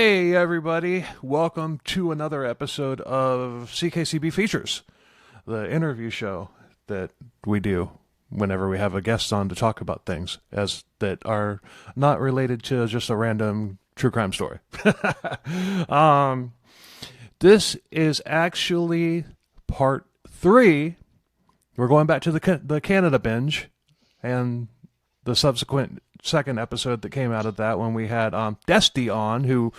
Hey, everybody. Welcome to another episode of CKCB Features, the interview show that we do whenever we have a guest on to talk about things as that are not related to just a random true crime story. um, this is actually part 3. We're going back to the Canada Binge and the subsequent second episode that came out of that when we had Desti on, who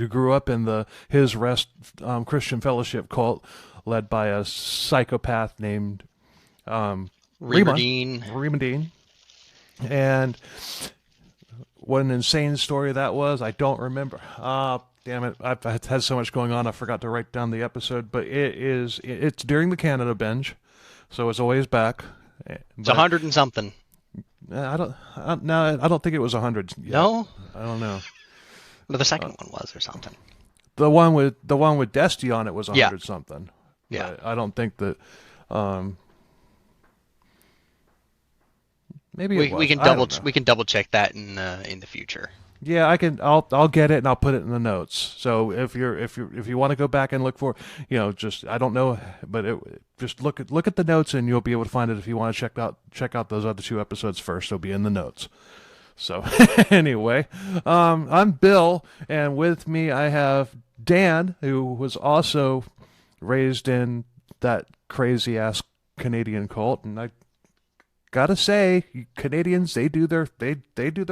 grew up in the His Rest Christian Fellowship cult, led by a psychopath named Reamer Dean. Rima Dean. And what an insane story that was. I don't remember. Damn it! I've had so much going on. I forgot to write down the episode. But it's during the Canada Binge, so it's always back. It's 100 and something. I don't think it was 100 yet. No? I don't know. But the second one was or something. The one with Desti on it was 100 something. Yeah. But I don't think that maybe it was. We can double check that in the future. Yeah, I'll get it and I'll put it in the notes. So if you want to go back and look for, just I don't know, but just look at the notes and you'll be able to find it. If you want to check out those other 2 episodes first, they'll be in the notes. So anyway, I'm Bill, and with me I have Dan, who was also raised in that crazy ass Canadian cult, and I gotta say, Canadians, they do their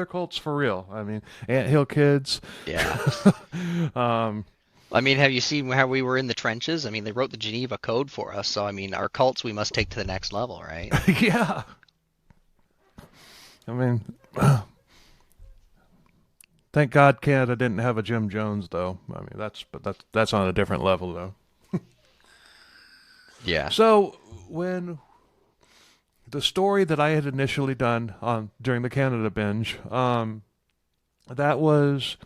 cults for real. I mean, Anthill Kids. Yeah. I mean, have you seen how we were in the trenches? I mean, they wrote the Geneva Code for us, so I mean, our cults we must take to the next level, right? Yeah. I mean, thank God Canada didn't have a Jim Jones, though. I mean, that's on a different level, though. Yeah. So when the story that I had initially done during the Canada Binge, that was,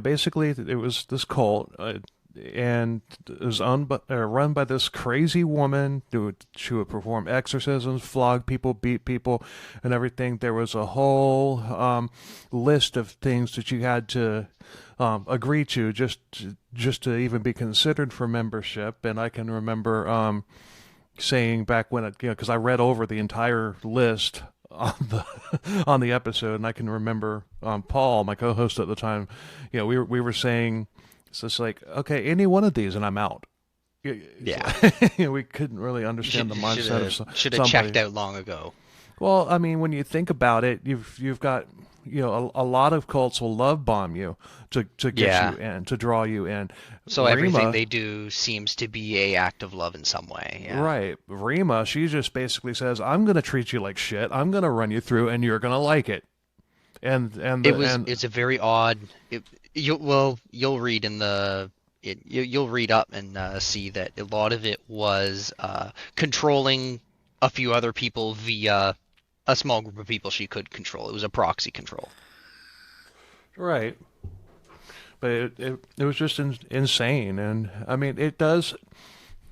basically it was this cult, and it was run by this crazy woman. She would perform exorcisms, flog people, beat people, and everything. There was a whole list of things that you had to agree to just to even be considered for membership. And I can remember saying back when because I read over the entire list on the episode, and I can remember Paul, my co-host at the time, we were saying it's just like, okay, any one of these and I'm out. Yeah. We couldn't really understand the mindset of somebody. Should have checked out long ago. Well, I mean, when you think about it, you've got a lot of cults will love bomb you to get you in, to draw you in. So everything they do seems to be a act of love in some way. Yeah. Right. Rima, she just basically says, I'm going to treat you like shit. I'm going to run you through and you're going to like it. It's a very odd. You'll read in the. You'll read up and see that a lot of it was controlling a few other people via a small group of people she could control. It was a proxy control. Right. But it was just insane, and I mean it does.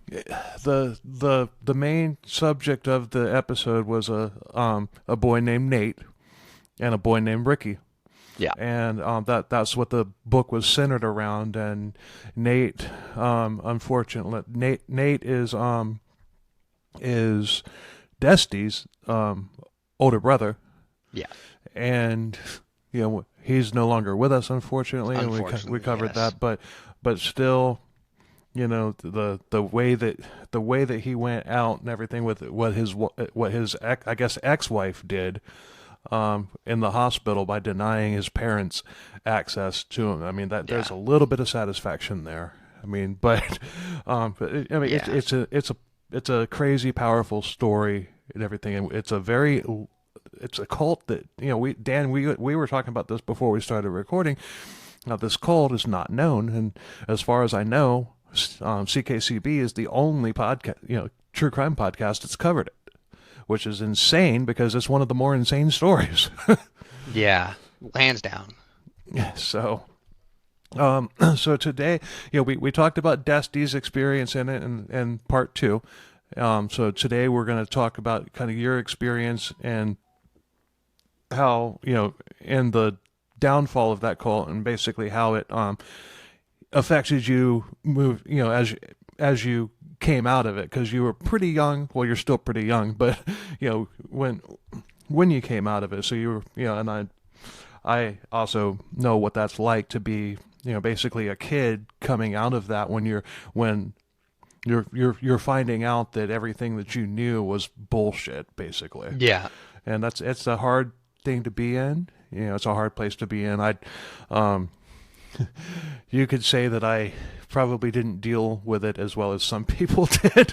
The main subject of the episode was a boy named Nate and a boy named Ricky. Yeah. And that's what the book was centered around. And Nate, unfortunately, Nate is Desti's older brother. Yeah. And he's no longer with us, unfortunately, and we covered that. But still, the way that he went out and everything with what his ex-wife did in the hospital by denying his parents access to him. I mean, there's a little bit of satisfaction there. I mean, it's a crazy, powerful story and everything, and it's a cult that we were talking about this before we started recording. Now, this cult is not known, and as far as I know, CKCB is the only podcast, true crime podcast that's covered it, which is insane because it's one of the more insane stories. Yeah, hands down. So today, we talked about Desti's experience in it in part 2. So today we're going to talk about kind of your experience and how, in the downfall of that cult and basically how it affected you as you came out of it, because you were pretty young. Well, you're still pretty young, but when you came out of it, so you were, and I also know what that's like to be, basically a kid coming out of that when you're finding out that everything that you knew was bullshit, basically. Yeah. And it's a hard thing to be in. It's a hard place to be in. Um, you could say that I probably didn't deal with it as well as some people did.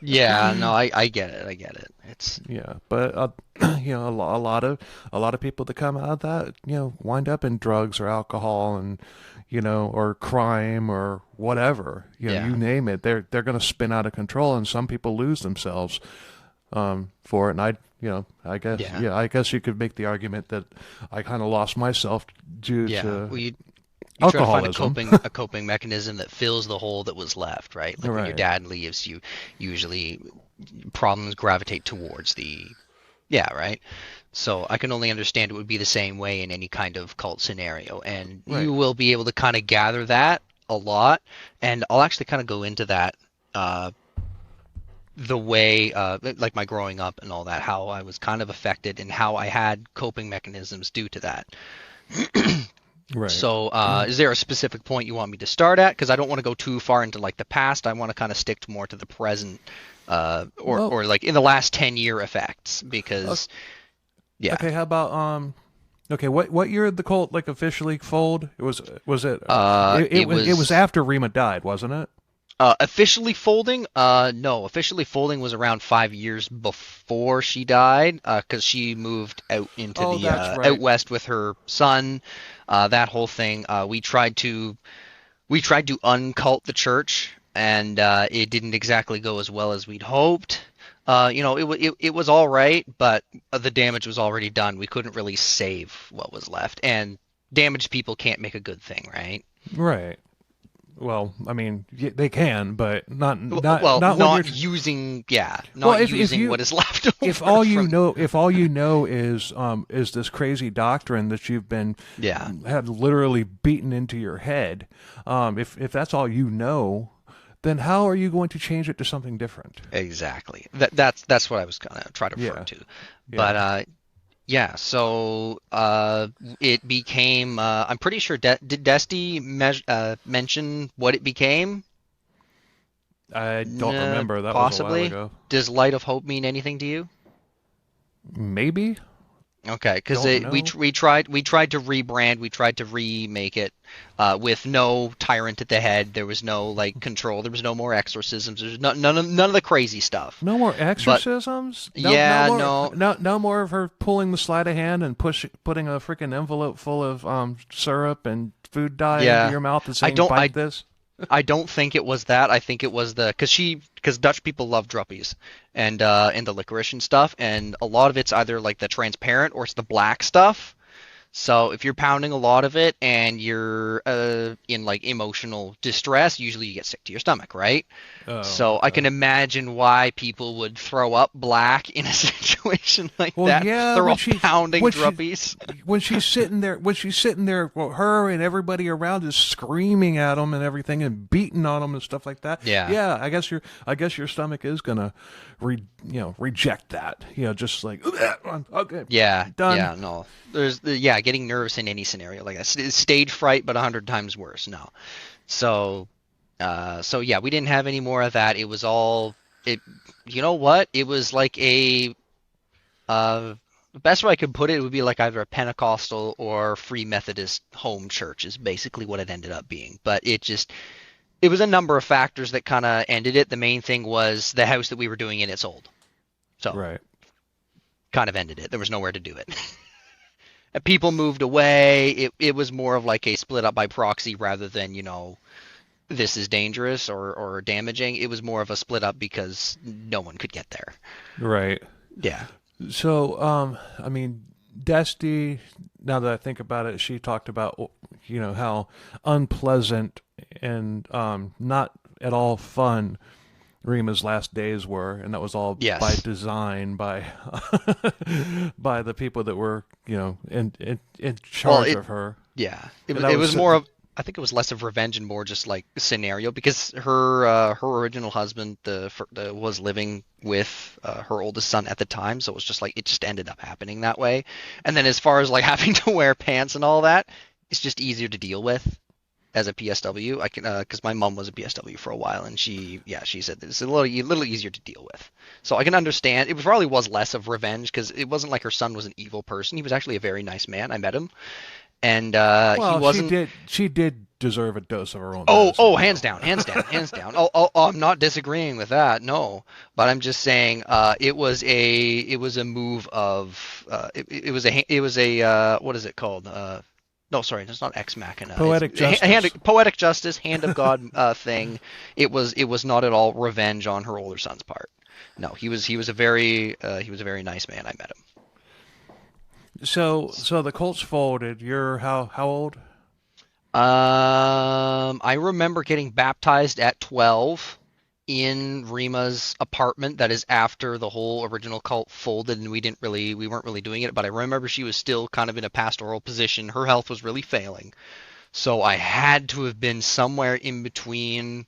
Yeah, no, I get it. I get it. It's Yeah, but a lot of people that come out of that, wind up in drugs or alcohol and or crime or whatever. yeah. You name it. They're going to spin out of control, and some people lose themselves for it. And Yeah. I guess you could make the argument that I kind of lost myself due Yeah. to Well, you try to find alcoholism. a coping mechanism that fills the hole that was left, right? Like when your Right. dad leaves, you usually problems gravitate towards the yeah, right? So I can only understand it would be the same way in any kind of cult scenario, and Right. you will be able to kind of gather that a lot, and I'll actually kind of go into that the way like my growing up and all that, how I was kind of affected and how I had coping mechanisms due to that. Right. So, is there a specific point you want me to start at? Because I don't want to go too far into like the past. I want to kind of stick to more to the present, Well, or like in the last 10-year effects. uh, Because yeah, okay. How about okay, what year did the cult like officially fold? Was it it it was was after Rima died, wasn't it? officially folding. No, officially folding was around 5 years before she died. Because she moved out into Oh, the that's out right. west with her son. That whole thing. We tried to uncult the church, and it didn't exactly go as well as we'd hoped. It was all right, but the damage was already done. We couldn't really save what was left, and damaged people can't make a good thing, right? Right. Well, I mean, they can, but Well, not when you're. Well, not using what is left if over all you from know if all you know is this crazy doctrine that you've been yeah, had literally beaten into your head, if that's all you know, then how are you going to change it to something different? exactly. That's what I was gonna try to refer Yeah. to, Yeah. but yeah, so it became. I'm pretty sure. Did Desti mention what it became? I don't remember. That was a while Possibly. ago. Does Light of Hope mean anything to you? Maybe. Okay, because Don't we know. we tried to rebrand, we tried to remake it with no tyrant at the head. There was no like control. There was no more exorcisms. There's none of the crazy stuff. No more But exorcisms. yeah, no, No more of her pulling the sleight of hand and putting a freaking envelope full of syrup and food dye into yeah. your mouth and I saying don't. bite I this. I don't think it was that. I think it was because Dutch people love druppies and the licorice and stuff, and a lot of it's either like the transparent or it's the black stuff. So if you're pounding a lot of it and you're in like emotional distress, usually you get sick to your stomach, right? Oh, So I okay. can imagine why people would throw up black in a situation like Well, that. yeah, They're all pounding when she druppies. when she's sitting there, well, her and everybody around is screaming at them and everything and beating on them and stuff like that. Yeah. Yeah, I guess your stomach is gonna reject that. Just like okay, Yeah, done. yeah, no. Yeah, getting nervous in any scenario like that. Stage fright, but 100 times worse. No. So, so yeah, we didn't have any more of that. It was all it. You know what? It was like the best way I could put it would be like either a Pentecostal or Free Methodist home church is basically what it ended up being. But it was a number of factors that kind of ended it. The main thing was the house that we were doing in it's old, so Right. kind of ended it. There was nowhere to do it. People moved away. It was more of like a split up by proxy rather than, this is dangerous or damaging. It was more of a split up because no one could get there. Right. Yeah. So, I mean, Desti, now that I think about it, she talked about, how unpleasant and not at all fun Rima's last days were, and that was all by Yes. design by by the people that were, in Well, charge of her. yeah, And that it was was more of, I think it was less of revenge and more just like scenario because her original husband was living with her oldest son at the time, so it was just like it just ended up happening that way. And then as far as like having to wear pants and all that, it's just easier to deal with as a PSW. I can because my mom was a PSW for a while, and she said that it's a little easier to deal with. So I can understand. It probably was less of revenge because it wasn't like her son was an evil person. He was actually a very nice man. I met him, and he well, wasn't. she did deserve a dose of her own Oh, medicine, hands though. down, hands down, hands down. I'm not disagreeing with that. No, but I'm just saying, it was a move of, it was a, what is it called? No, sorry, it's not Ex Machina. It's Poetic justice. poetic justice, hand of God, thing. It was not at all revenge on her older son's part. No, he was a very nice man. I met him. So the Colts folded. You're how old? I remember getting baptized at 12 in Rima's apartment. That is after the whole original cult folded, and we weren't really doing it. But I remember she was still kind of in a pastoral position. Her health was really failing, so I had to have been somewhere in between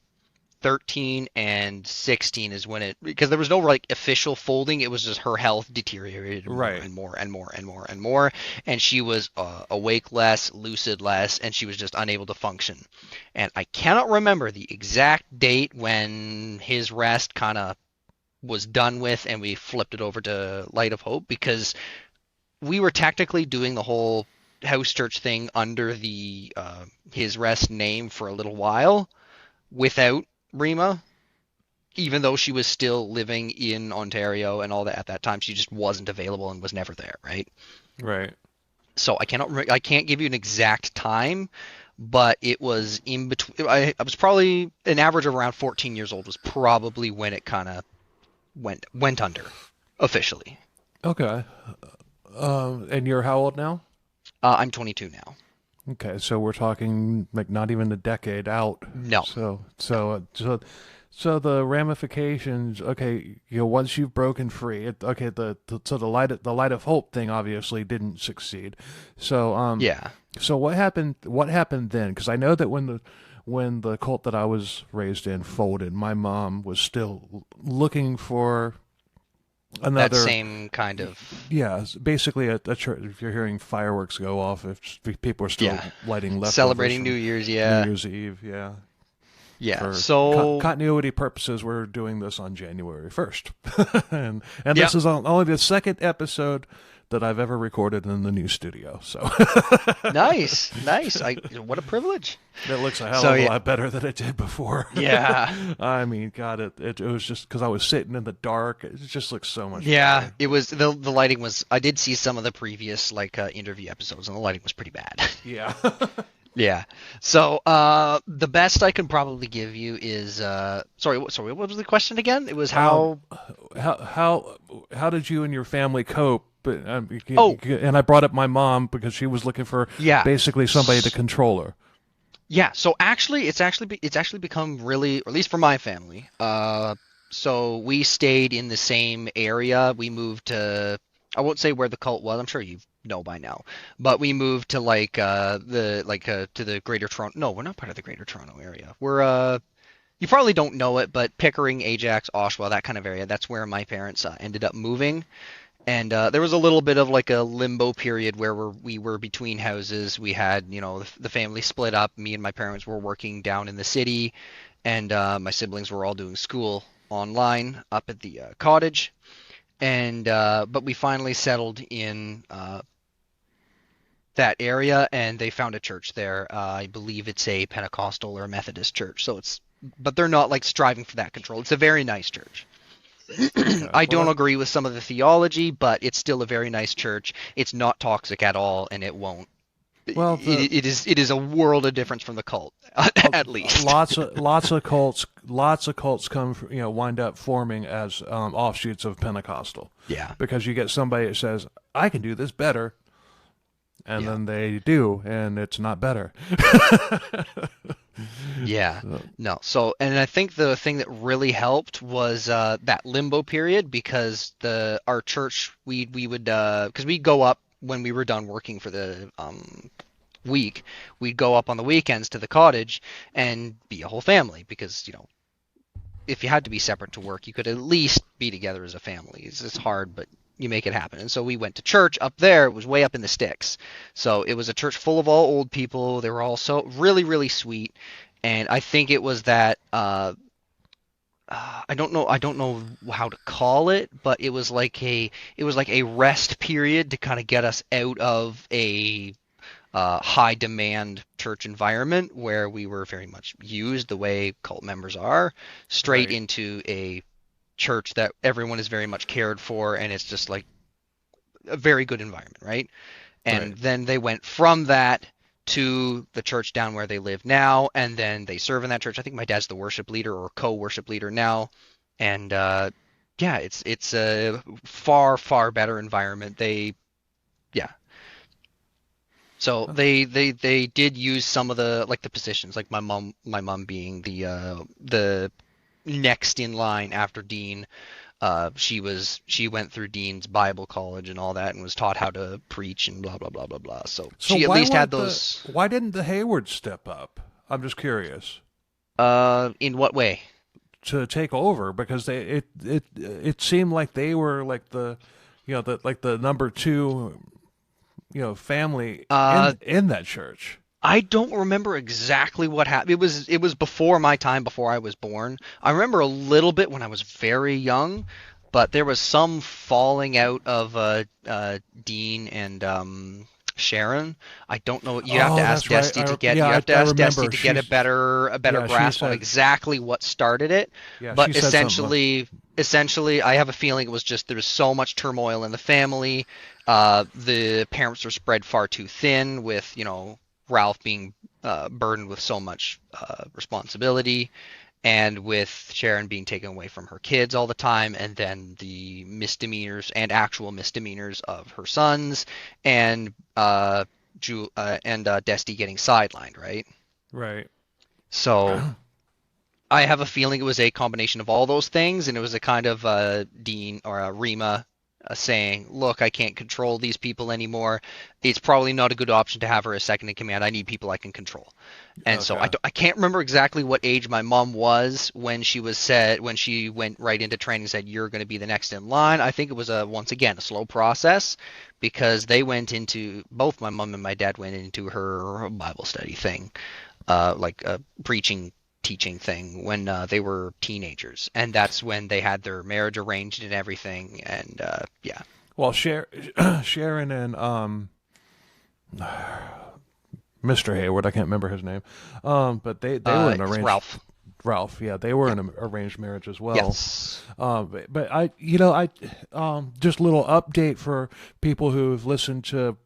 13 and 16 is when it, because there was no like official folding. It was just her health deteriorated more Right. and more and more and more and more, and she was awake less, lucid less, and she was just unable to function. And I cannot remember the exact date when his rest kind of was done with and we flipped it over to Light of Hope, because we were technically doing the whole house church thing under the his rest name for a little while without Rima, even though she was still living in Ontario and all that at that time. She just wasn't available and was never there, right? Right. So I can't give you an exact time, but it was in between. I was probably an average of around 14 years old was probably when it kind of went under officially. Okay. And you're how old now? I'm 22 now. Okay, so we're talking like not even a decade out. No. So the ramifications. Okay, once you've broken free, okay, so the light of hope thing obviously didn't succeed. So Yeah. so what happened? What happened then? Because I know that when the cult that I was raised in folded, my mom was still looking for That another. same kind of, Yeah, basically a church. If you're hearing fireworks go off, if people are still yeah, lighting leftovers celebrating New from Year's. New Yeah. Year's Eve, yeah. Yeah. For So, continuity purposes, we're doing this on January 1st, and yeah. this is only the second episode that I've ever recorded in the new studio. So Nice, nice. What a privilege. it looks a hell So of a yeah, lot better than it did before. yeah, I mean, God, it was just because I was sitting in the dark. It just looks so much yeah. better. It was the lighting was. I did see some of the previous like interview episodes, and the lighting was pretty bad. Yeah. Yeah. So the best I can probably give you is sorry. What was the question again? It was Um, how. how did you and your family cope? Oh, And I brought up my mom because she was looking for yeah. basically somebody to control her. Yeah, so actually, it's actually become really, or at least for my family. So we stayed in the same area. We moved to, I won't say where the cult was. I'm sure you know by now, but we moved to like to the Greater Toronto. No, we're not part of the Greater Toronto area. We're you probably don't know it, but Pickering, Ajax, Oshawa, that kind of area. That's where my parents ended up moving. And there was a little bit of like a limbo period where we were between houses. We had, the family split up. Me and my parents were working down in the city, and my siblings were all doing school online up at the cottage. And but we finally settled in that area, and they found a church there. I believe it's a Pentecostal or a Methodist church. But they're not like striving for that control. It's a very nice church. Okay. I Well, don't agree with some of the theology, but it's still a very nice church. It's not toxic at all, and it won't. well, It is a world of difference from the cult, at least. lots of cults come, wind up forming as offshoots of Pentecostal, Yeah, because you get somebody that says, "I can do this better," and yeah, then they do, and it's not better. Yeah. So, No. So, and I think the thing that really helped was that limbo period because the our church we would because we'd go up when we were done working for the week, we'd go up on the weekends to the cottage and be a whole family because, if you had to be separate to work, you could at least be together as a family. It's hard, but you make it happen. And so we went to church up there. It was way up in the sticks. So it was a church full of all old people. They were all so really, really sweet. And I think it was that I don't know how to call it, but it was like a rest period to kind of get us out of a high demand church environment where we were very much used the way cult members are, straight right, into a church that everyone is very much cared for, and it's just like a very good environment, right? right. And then they went from that to the church down where they live now, and then they serve in that church. I think my dad's the worship leader or co-worship leader now, and yeah, it's a far far better environment. Yeah, so Uh, they did use some of the positions, like my mom being the next in line after Dean. She went through Dean's Bible college and all that, and was taught how to preach and blah blah blah blah blah. So So she at why least had weren't the those. why didn't the Haywards step up? I'm just curious In what way? to take over because it seemed like they were like the number two family Uh, in that church. I don't remember exactly what happened. It was before my time, before I was born. I remember a little bit when I was very young, but there was some falling out of Dean and Sharon. I don't know. You have to Oh, ask that's right. Desti to get. Yeah, You have to I ask Desti remember. to get a better She grasp on said exactly what started it. she But said something. essentially, I have a feeling it was just there was so much turmoil in the family. The parents were spread far too thin, with Ralph being burdened with so much responsibility, and with Sharon being taken away from her kids all the time, and then the misdemeanors and actual misdemeanors of her sons, and Desti getting sidelined, right? Right. So I have a feeling it was a combination of all those things, and it was a kind of Dean or a Rima saying, "Look, I can't control these people anymore. It's probably not a good option to have her as second in command. I need people I can control." And so Okay. I can't remember exactly what age my mom was when she went right into training and said, "You're going to be the next in line." I think it was once again a slow process because they went into both my mom and my dad went into her Bible study thing, like a preaching teaching thing when they were teenagers, and that's when they had their marriage arranged and everything. And yeah, Well, Sharon and Mr. Hayward, I can't remember his name, but they were an it's arranged Ralph. Ralph. Yeah, they were Yeah. in an arranged marriage as well. Yes. But just a little update for people who've listened to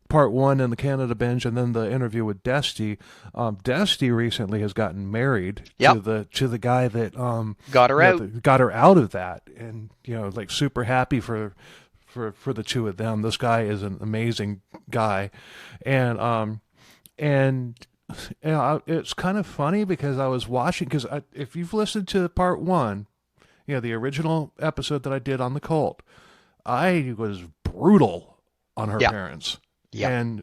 part one in the Canada Binge and then the interview with Desti. Desti recently has gotten married Yep. to the guy that Got her out. got her out of that, and like super happy for the two of them. This guy is an amazing guy, and it's kind of funny because I was watching because if you've listened to part one, the original episode that I did on the cult, I was brutal on her Yeah. parents. Yeah. And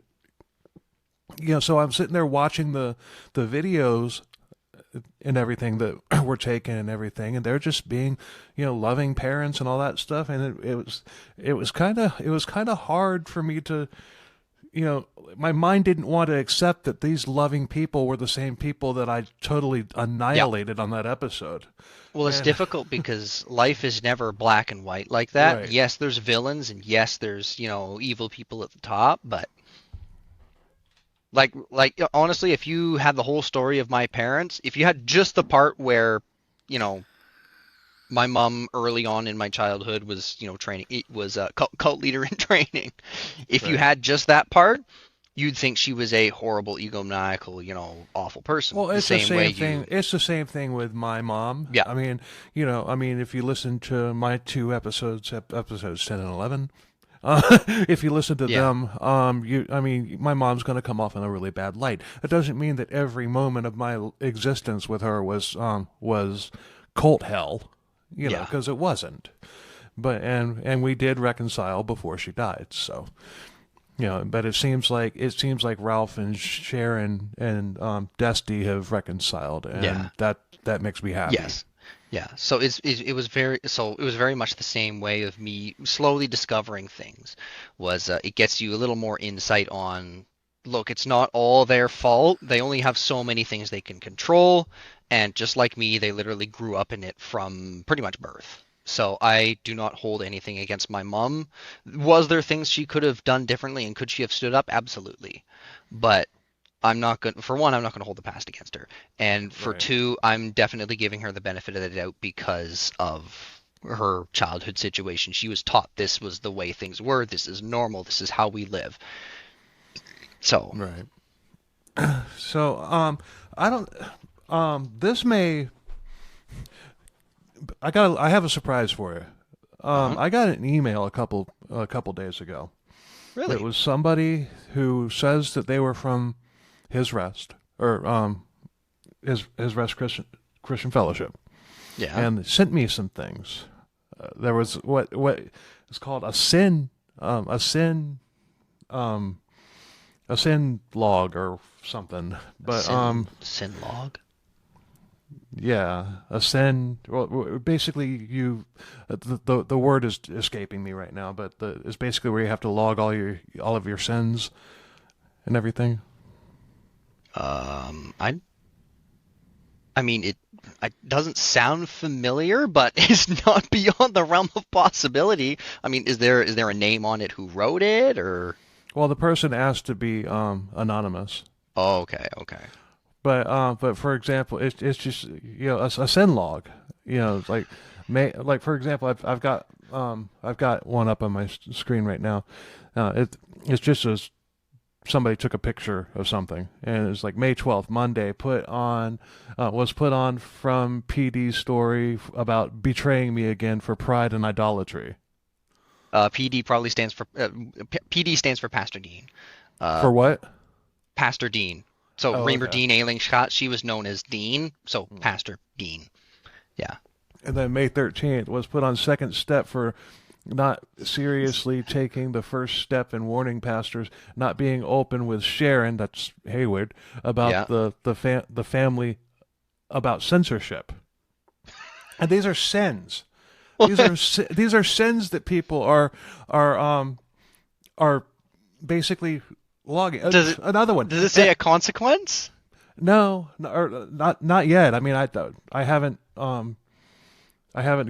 so I'm sitting there watching the videos and everything that were taken and everything, and they're just being, loving parents and all that stuff. And it was kind of hard for me to, my mind didn't want to accept that these loving people were the same people that I totally Yeah. annihilated on that episode. Well, it's And difficult because life is never black and white like that. right, Yes, there's villains, and yes, there's evil people at the top, but honestly, if you had the whole story of my parents, if you had just the part where you know my mom early on in my childhood was training, it was a cult leader in training. If you right. had just that part, you'd think she was a horrible, egomaniacal, awful person. Well, The it's the same way same thing. you, It's the same thing with my mom. yeah, I mean, if you listen to my two episodes, episodes 10 and 11, If you listen to Yeah. them, I mean, my mom's going to come off in a really bad light. It doesn't mean that every moment of my existence with her was cult hell, Yeah. because it wasn't. But and we did reconcile before she died. So but it seems like Ralph and Sharon and Desti have reconciled, Yeah. and that makes me happy. Yes. Yeah. So it was very much the same way of me slowly discovering things. Was it gets you a little more insight on, look, it's not all their fault. They only have so many things they can control, and just like me, they literally grew up in it from pretty much birth. So I do not hold anything against my mom. Was there things she could have done differently, and could she have stood up? Absolutely. But I'm not going for one, I'm not going to hold the past against her. And for Right. two, I'm definitely giving her the benefit of the doubt because of her childhood situation. She was taught this was the way things were, this is normal, this is how we live. So, Right. So, I don't. This may. I have a surprise for you. uh-huh. I got an email a couple days ago. It Really? was somebody who says that they were from His Rest or His Rest Christian Fellowship, Yeah. and sent me some things. There was what is called um, a sin log or something. A But sin log? yeah, a sin. Well, basically, the word is escaping me right now, but it's basically where you have to log all of your sins and everything. I mean it doesn't sound familiar, but it's not beyond the realm of possibility. I mean, is there a name on it who wrote it or Well, the person asked to be anonymous, Oh, okay, okay. but for example, it's just a sin log. It's like for example, I've got one up on my screen right now. It's just as somebody took a picture of something, and it's like May 12th, Monday, was put on from PD's story about betraying me again for pride and idolatry. PD probably stands for PD stands for Pastor Dean. Uh, For what? Pastor Dean. So Oh, Reamer okay. Dean Ailing Scott, she was known as Dean, so Pastor Dean. Yeah. And then May 13th was put on second step for not seriously taking the first step in warning pastors not being open with Sharon, that's Hayward, about Yeah. the family about censorship. And these are sins. These are sins that people are are basically logging. Does it Another one. does it say a consequence? No, or not yet. I mean, I haven't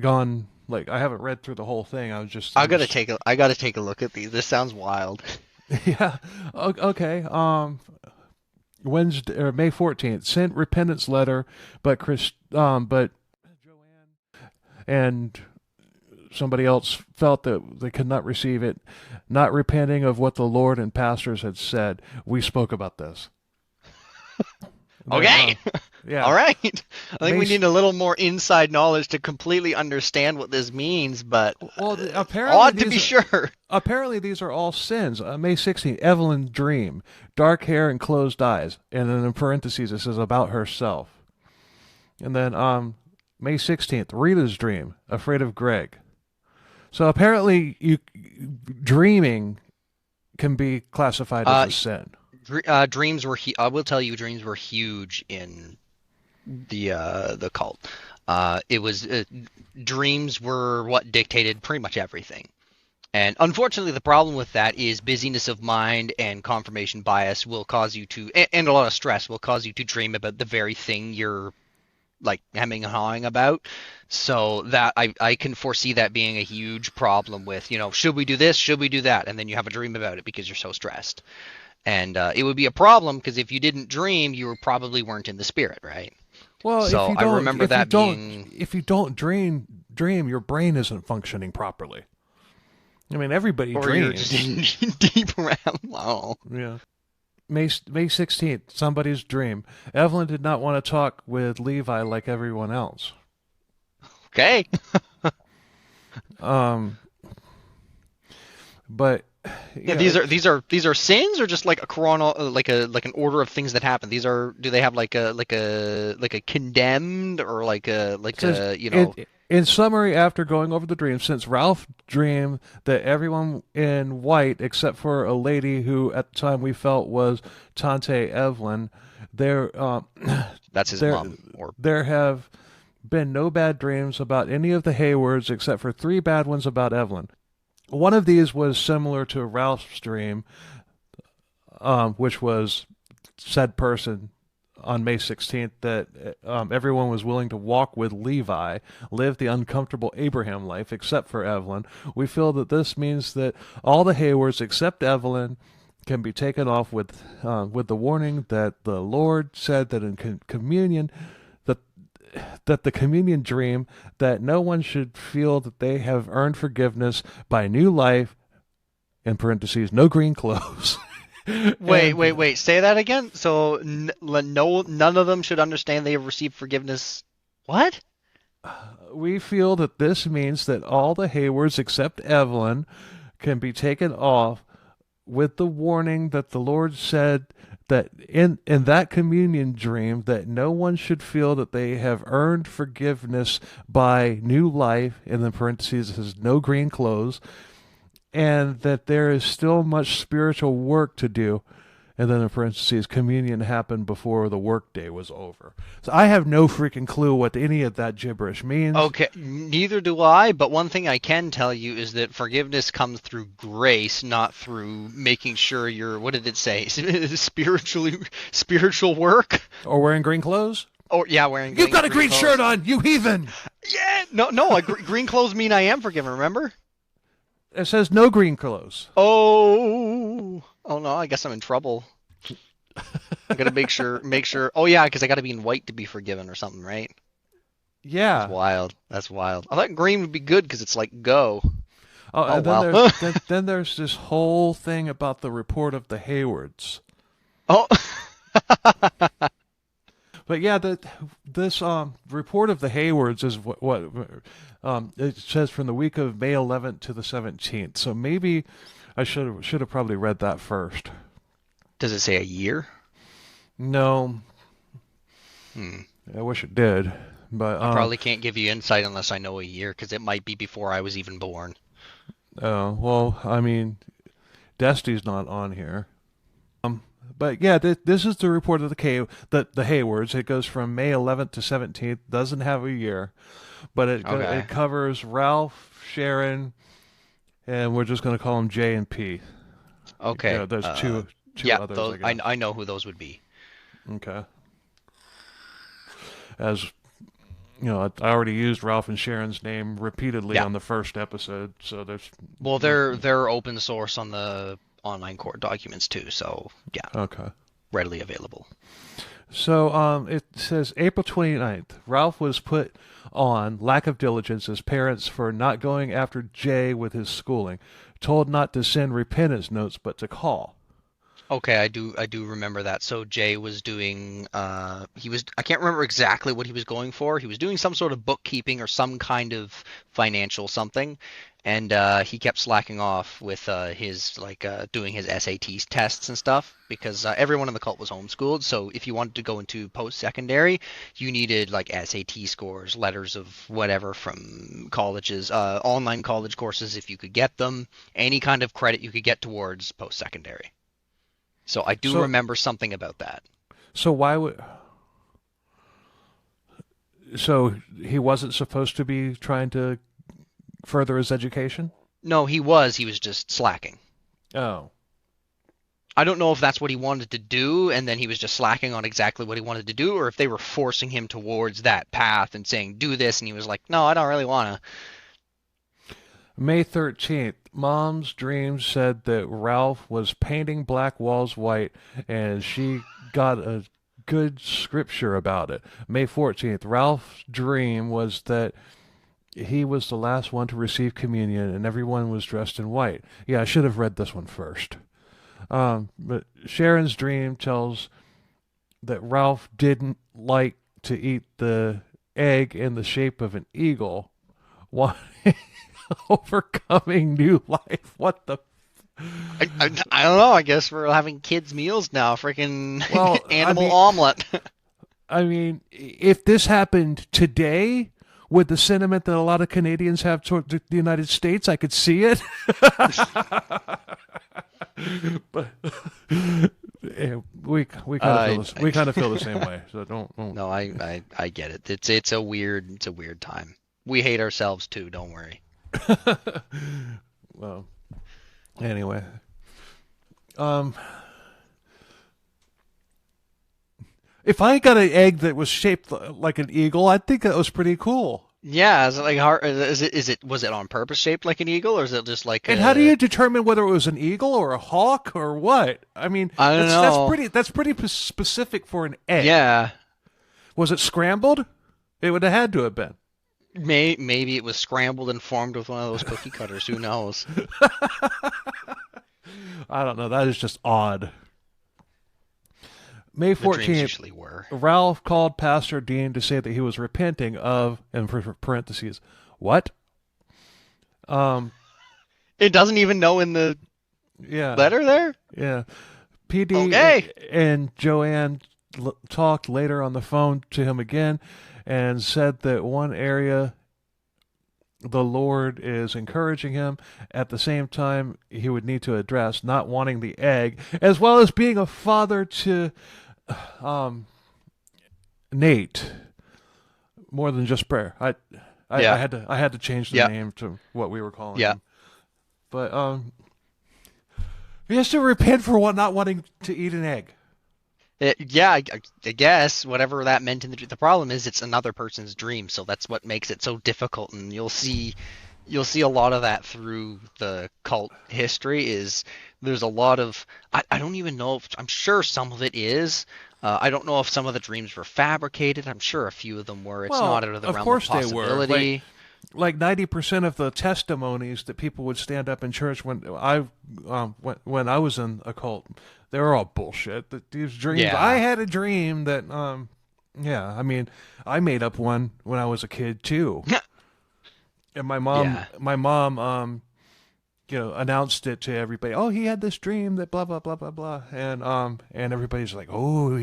gone like I haven't read through the whole thing. I gotta take a look at these. This sounds wild. Yeah. Okay. Wednesday or May 14th sent repentance letter, but and somebody else felt that they could not receive it, not repenting of what the Lord and pastors had said. We spoke about this. Then, Okay. yeah, All right. I think we May. need a little more inside knowledge to completely understand what this means, but Well, apparently odd to these be are sure. apparently these are all sins. May 16th, Evelyn's dream, dark hair and closed eyes, and then in parentheses it says about herself. And then May 16th, Rita's dream, afraid of Greg. So apparently, dreaming can be classified as Uh, a sin. Dreams were I will tell you, dreams were huge in the cult. It was Dreams were what dictated pretty much everything. And unfortunately, the problem with that is busyness of mind and confirmation bias will cause you to, and a lot of stress will cause you to dream about the very thing you're like hemming and hawing about. So that I can foresee that being a huge problem with, should we do this? Should we do that? And then you have a dream about it because you're so stressed. And it would be a problem because if you didn't dream, you probably weren't in the spirit, right? Well, So I remember that being, if you don't dream, your brain isn't functioning properly. I mean, everybody or you're just dreams. in deep around. Wow. Yeah. May 16th, somebody's dream. Evelyn did not want to talk with Levi like everyone else. Okay. Um, But Yeah, you know, it's these are sins or just like a like an order of things that happen. These are do they have like a condemned or It like says a you know in summary, after going over the dream, since Ralph dreamed that everyone in white, except for a lady who at the time we felt was Tante Evelyn, there, that's his there, mom or there have been no bad dreams about any of the Haywards except for three bad ones about Evelyn. One of these was similar to Ralph's dream, which was said person on May 16th that everyone was willing to walk with Levi, live the uncomfortable Abraham life, except for Evelyn. We feel that this means that all the Haywards except Evelyn can be taken off with the warning that the Lord said that in communion that that the communion dream that no one should feel that they have earned forgiveness by new life in parentheses no green clothes. And wait, say that again. So no, none of them should understand they have received forgiveness. What? we feel that this means that all the Haywards except Evelyn can be taken off with the warning that the Lord said that in that communion dream that no one should feel that they have earned forgiveness by new life in the parentheses it says no green clothes and that there is still much spiritual work to do. And then in parentheses, communion happened before the workday was over. So I have no freaking clue what any of that gibberish means. Okay, neither do I, but one thing I can tell you is that forgiveness comes through grace, not through making sure you're, what did it say? Spiritual work? Or wearing green clothes? Or yeah, wearing You've got a green green clothes. shirt on, you heathen! Yeah, no, green clothes mean I am forgiven, remember? It says no green clothes. Oh no, I guess I'm in trouble. I gotta make sure. Oh yeah, because I gotta be in white to be forgiven or something, right? That's Yeah. wild. That's wild. I thought green would be good because it's like go. Oh, Oh and then wow. then there's this whole thing about the report of the Haywards. Oh. But yeah, this report of the Haywards is what it says from the week of May 11th to the 17th. So maybe I should have probably read that first. Does it say a year? No, Hmm. I wish it did, but I probably can't give you insight unless I know a year because it might be before I was even born. well, I mean, Desti's not on here. But yeah, this is the report of the Haywards. It goes from May 11th to 17th. Doesn't have a year, but Okay. it covers Ralph, Sharon, and we're just going to call them J and P. Okay. There's two Yeah, others, those I guess. I know who those would be. Okay. As I already used Ralph and Sharon's name repeatedly Yeah. on the first episode, so there's Well, they're open source on the online court documents too, so yeah, okay. readily available. So it says April 29th, Ralph was put on lack of diligence as parents for not going after Jay with his schooling, told not to send repentance notes but to call. Okay, I do remember that. So Jay was doing I can't remember exactly what he was going for. He was doing some sort of bookkeeping or some kind of financial something, and he kept slacking off with his doing his SAT tests and stuff because everyone in the cult was homeschooled. So if you wanted to go into post-secondary, you needed like SAT scores, letters of whatever from colleges, online college courses if you could get them, any kind of credit you could get towards post-secondary. So I do So remember something about that. so why would so he wasn't supposed to be trying to further his education? No, he was just slacking. Oh. I don't know if that's what he wanted to do and then he was just slacking on exactly what he wanted to do or if they were forcing him towards that path and saying do this and he was like, "No, I don't really want to." May 13th, Mom's dream said that Ralph was painting black walls white and she got a good scripture about it. May 14th, Ralph's dream was that he was the last one to receive communion and everyone was dressed in white. Yeah, I should have read this one first. But Sharon's dream tells that Ralph didn't like to eat the egg in the shape of an eagle. Why? Overcoming new life. What the? I don't know. I guess we're having kids' meals now. Freaking Well, animal omelet. I mean, if this happened today with the sentiment that a lot of Canadians have toward the United States, I could see it. But yeah, we kind of feel this, we kind of feel the same way. So don't. No, I get it. It's a weird time. We hate ourselves too. Don't worry. Well, anyway, um, if I got an egg that was shaped like an eagle, I think that was pretty cool. Yeah, is it like hard? Was it on purpose shaped like an eagle, or is it just like And how do a? you determine whether it was an eagle or a hawk or what? I mean, I don't know. that's pretty specific for an egg. Yeah, Was it scrambled? It would have had to have been. maybe it was scrambled and formed with one of those cookie cutters. Who knows? I don't know. That is just odd. May The dreams 14th, usually were. Ralph called Pastor Dean to say that he was repenting of, and for parentheses, what? Um, It doesn't even know in the yeah, letter there. yeah. PD Okay. and Joanne talked later on the phone to him again and said that one area the Lord is encouraging him. At the same time, he would need to address not wanting the egg, as well as being a father to um, Nate. More than just prayer. Yeah. I had to change the Yeah. name to what we were calling Yeah. him. But he has to repent for not wanting to eat an egg. Yeah, I guess whatever that meant in the problem is it's another person's dream, so that's what makes it so difficult. And you'll see a lot of that through the cult history. Is there's a lot of I don't even know if I'm sure some of it is. I don't know if some of the dreams were fabricated. I'm sure a few of them were. It's Well, not out of the of realm of course they were. possibility. Like 90% of the testimonies that people would stand up in church when I was in a cult, they were all bullshit. That these dreams, Yeah. I had a dream that yeah, I mean, I made up one when I was a kid too, and Yeah. my mom announced it to everybody. Oh, he had this dream that blah blah blah blah blah, and everybody's like, oh,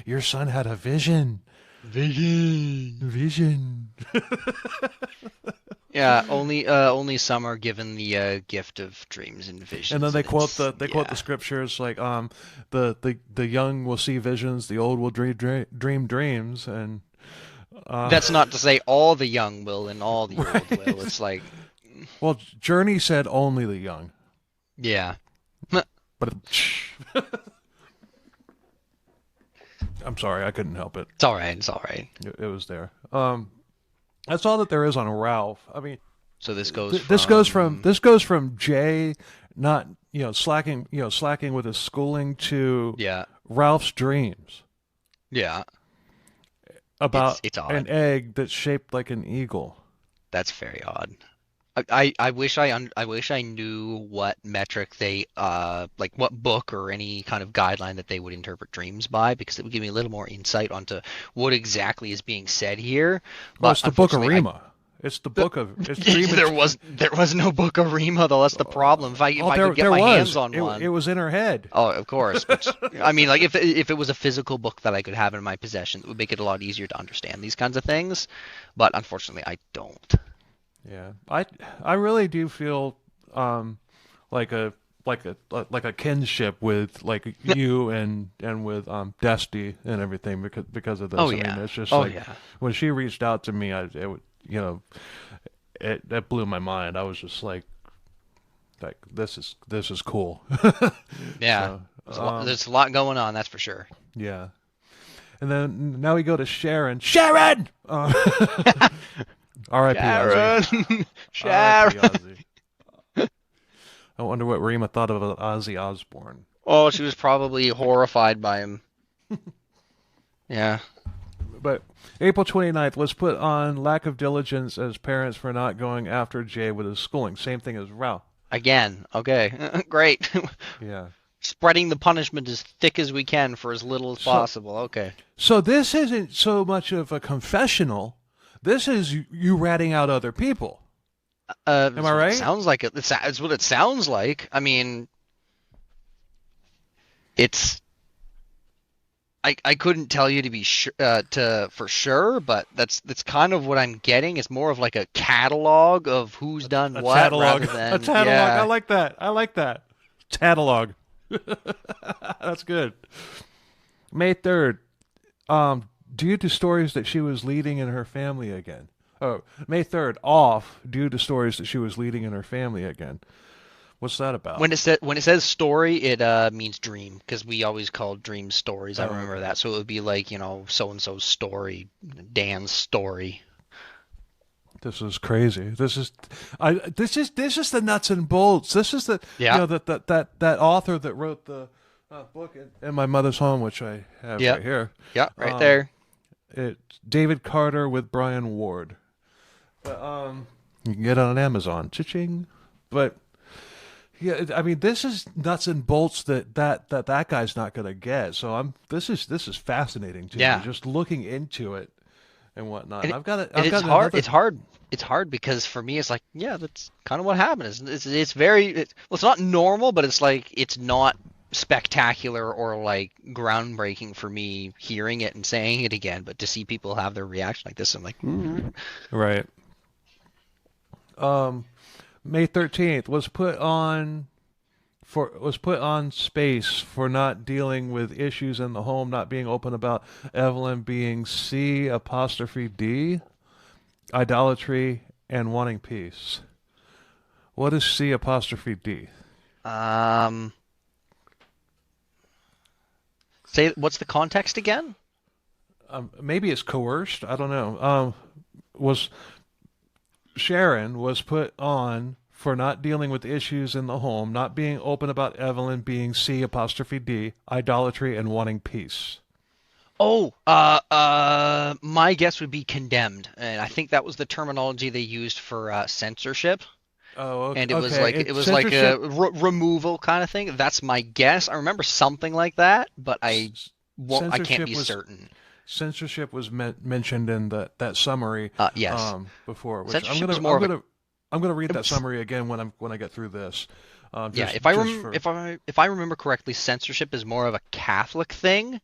your son had a vision. Vision. Yeah, only some are given the gift of dreams and visions. And then they quote the yeah. scriptures like the young will see visions, the old will dream dreams, and That's not to say all the young will and all the old will. It's like, well, Journey said only the young, yeah. but I'm sorry, I couldn't help it. It's all right. It's all right. It was there. That's all that there is on Ralph. I mean, So this goes this goes from Jay not slacking with his schooling to yeah, Ralph's dreams yeah. about It's an odd. egg that's shaped like an eagle. That's very odd. I wish I knew what metric they like what book or any kind of guideline that they would interpret dreams by, because it would give me a little more insight onto what exactly is being said here. Well, But it's the Book of unfortunately, Rima. It's the book of it's dream. there was no book of Rima though. That's the problem. If I could get there my was. hands on one. It was in her head. Oh, of course. But I mean, like if it was a physical book that I could have in my possession, it would make it a lot easier to understand these kinds of things. But unfortunately, I don't. Yeah, I really do feel like a kinship with like you and with Desti and everything because of this. Oh I yeah. mean, it's just Oh like yeah. when she reached out to me, it blew my mind. I was just like this is cool. Yeah. So, There's a lot going on, that's for sure. yeah. And then now we go to Sharon. Sharon. R.I.P. Ozzy. Sharon. R.I.P. Ozzy. I wonder what Rima thought of Ozzy Osbourne. Oh, she was probably horrified by him. Yeah. But April 29th was put on lack of diligence as parents for not going after Jay with his schooling. Same thing as Ralph. Again. Okay. Great. Yeah. Spreading the punishment as thick as we can for as little as possible. Okay. So this isn't so much of a confessional. This is you ratting out other people. Am I right? It sounds like it. It's what it sounds like. I mean, it's I couldn't tell you to be sure to for sure, but that's kind of what I'm getting. It's more of like a catalog of who's done A what catalog. rather A than catalog. I yeah. like that. I like that. Catalog. That's good. May 3rd. Due to stories that she was leading in her family again. Oh, May 3rd, off due to stories that she was leading in her family again. What's that about? When it says story, it means dream because we always called dreams stories. I Oh, remember okay. that. So it would be like, so and so's story, Dan's story. This is crazy. This is the nuts and bolts. This is the Yeah. that author that wrote the book in my mother's home, which I have Yeah. right here. Yeah, right Um, there. it's David Carter with Brian Ward. But you can get it on Amazon. Cha-ching. But yeah, I mean, this is nuts and bolts that guy's not gonna get. So this is fascinating to me, Yeah. just looking into it and whatnot. And And it I've is got hard. another. It's hard because for me, it's like, yeah, that's kind of what happened. It's very, well, it's not normal, but it's like, it's not spectacular or like groundbreaking for me hearing it and saying it again, but to see people have their reaction like this, I'm like, "Mm." Right. Um, May 13th was put on space for not dealing with issues in the home, not being open about Evelyn being C apostrophe D, idolatry and wanting peace. What is C apostrophe D? Um, say, what's the context again? Maybe it's coerced. I don't know. Was Sharon was put on for not dealing with issues in the home, not being open about Evelyn being C apostrophe D, idolatry and wanting peace. Oh, my guess would be condemned, and I think that was the terminology they used for censorship. Oh, okay. And it was Okay. like it It was like a censorship. removal kind of thing. That's my guess. I remember something like that, but I can't Censorship be was certain. mentioned in that summary Yes, before, which censorship is more of a. I'm gonna read It that was, summary again when I get through this, yeah, just for if I remember correctly, censorship is more of a Catholic thing.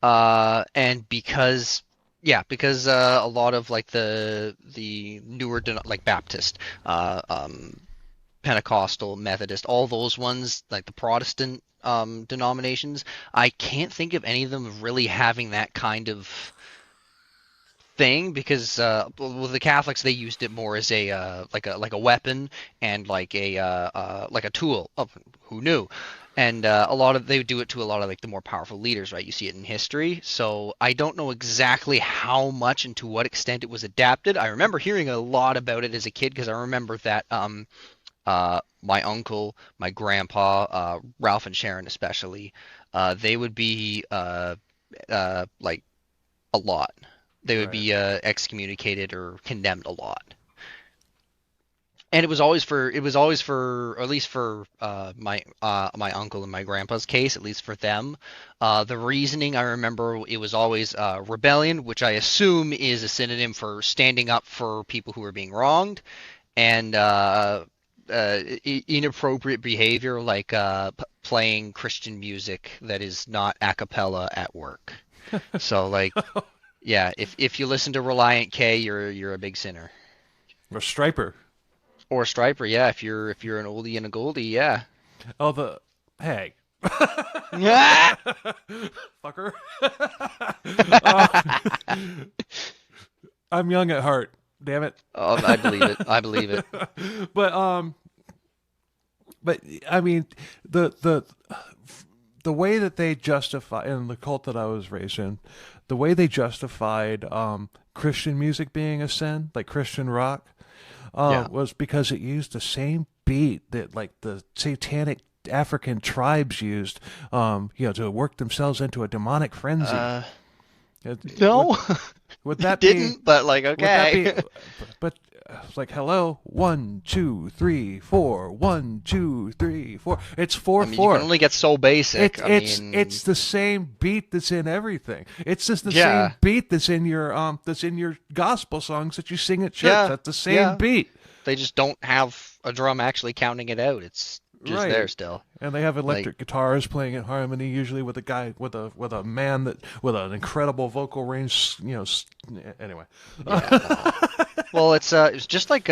And because because a lot of like the newer like Baptist, Pentecostal, Methodist, all those ones, like the Protestant denominations, I can't think of any of them really having that kind of thing because well, the Catholics they used it more as a like a weapon and like a tool. Oh, who knew? And a lot of they do it to a lot of like the more powerful leaders, right? You see it in history. So I don't know exactly how much and to what extent it was adapted. I remember hearing a lot about it as a kid because I remember that my uncle, my grandpa, Ralph and Sharon especially, they would be like a lot. They would right, be excommunicated or condemned a lot. And it was always for or at least for my uncle and my grandpa's case, at least for them. The reasoning I remember it was always rebellion, which I assume is a synonym for standing up for people who are being wronged, and inappropriate behavior like playing Christian music that is not a cappella at work. So like yeah, if you listen to Reliant K, you're a big sinner. or Striper. Or Striper, yeah, if you're an oldie and a goldie, yeah. Oh, the hey, Yeah. fucker. uh, I'm young at heart. Damn it. Oh, I believe it. I believe it. but but I mean the the way that they justify in the cult that I was raised in, the way they justified Christian music being a sin, like Christian rock, Yeah. was because it used the same beat that like the satanic African tribes used, to work themselves into a demonic frenzy. Uh, Would no, would it that be? didn't. But like, Would that be? okay. But like, hello, 1, 2, 3, 4, 1, 2, 3, 4. It's four I mean, you can four. only get so basic. I It's mean, the same beat that's in everything. It's just the yeah, same beat that's in your gospel songs that you sing at church. yeah, That's the same yeah. beat. They just don't have a drum actually counting it out. It's just there Right. still. And they have Like, electric guitars playing in harmony, usually with a guy with a man that with an incredible vocal range. Anyway. yeah, no. Well, it's just like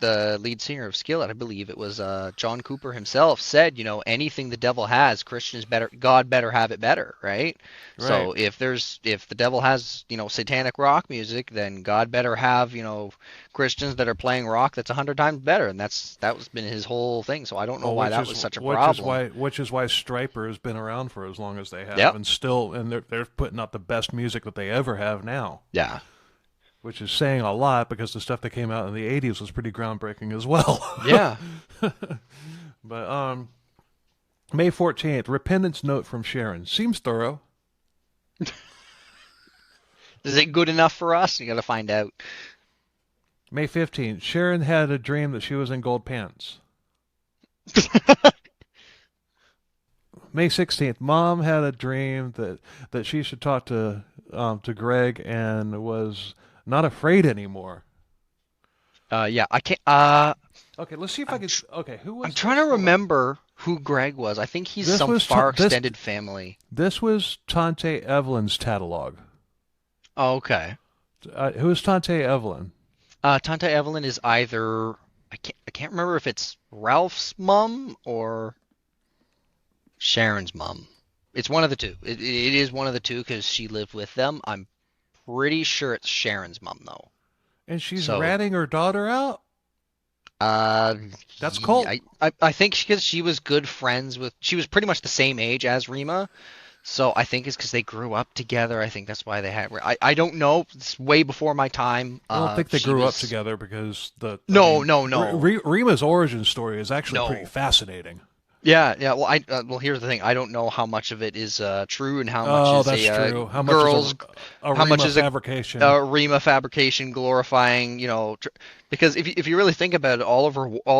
the lead singer of Skillet, I believe it was John Cooper himself said, anything the devil has, Christians better, God better have it better, right? Right. So if the devil has, satanic rock music, then God better have, Christians that are playing rock that's 100 times better, and that was been his whole thing. So I don't know Well, why which that is was such a which is problem. why Stryper has been around for as long as they have, Yep. and still, and they're putting out the best music that they ever have now, Yeah. which is saying a lot because the stuff that came out in the '80s was pretty groundbreaking as well. Yeah. But May 14th, repentance note from Sharon seems thorough. Is it good enough for us? You got to find out. May 15th, Sharon had a dream that she was in gold pants. May 16th, Mom had a dream that she should talk to Greg and was not afraid anymore. Yeah, I can't. Okay, let's see if I can. Okay, who I'm was trying this? to Hold on. remember who Greg was. I think he's This some was far this extended family. this was Tante Evelyn's catalog. Oh, okay. Who is Tante Evelyn? Tante Evelyn is either I can't remember if it's Ralph's mom or Sharon's mom. It's one of the two. It is one of the two because she lived with them. I'm pretty sure it's Sharon's mom though. And she's So, ratting her daughter out. uh, That's cult. I think because she was good friends with. She was pretty much the same age as Rima. So I think it's because they grew up together. I think that's why they had. I don't know. It's way before my time. I don't think they She grew up was. together because No, no, no. Rima's origin story is actually pretty No. fascinating. Yeah, yeah. Well, here's the thing. I don't know how much of it is true and how much Oh, is that's a true. How much girls, is a how much Rima is a fabrication? Rima fabrication glorifying, because if you really think about it, all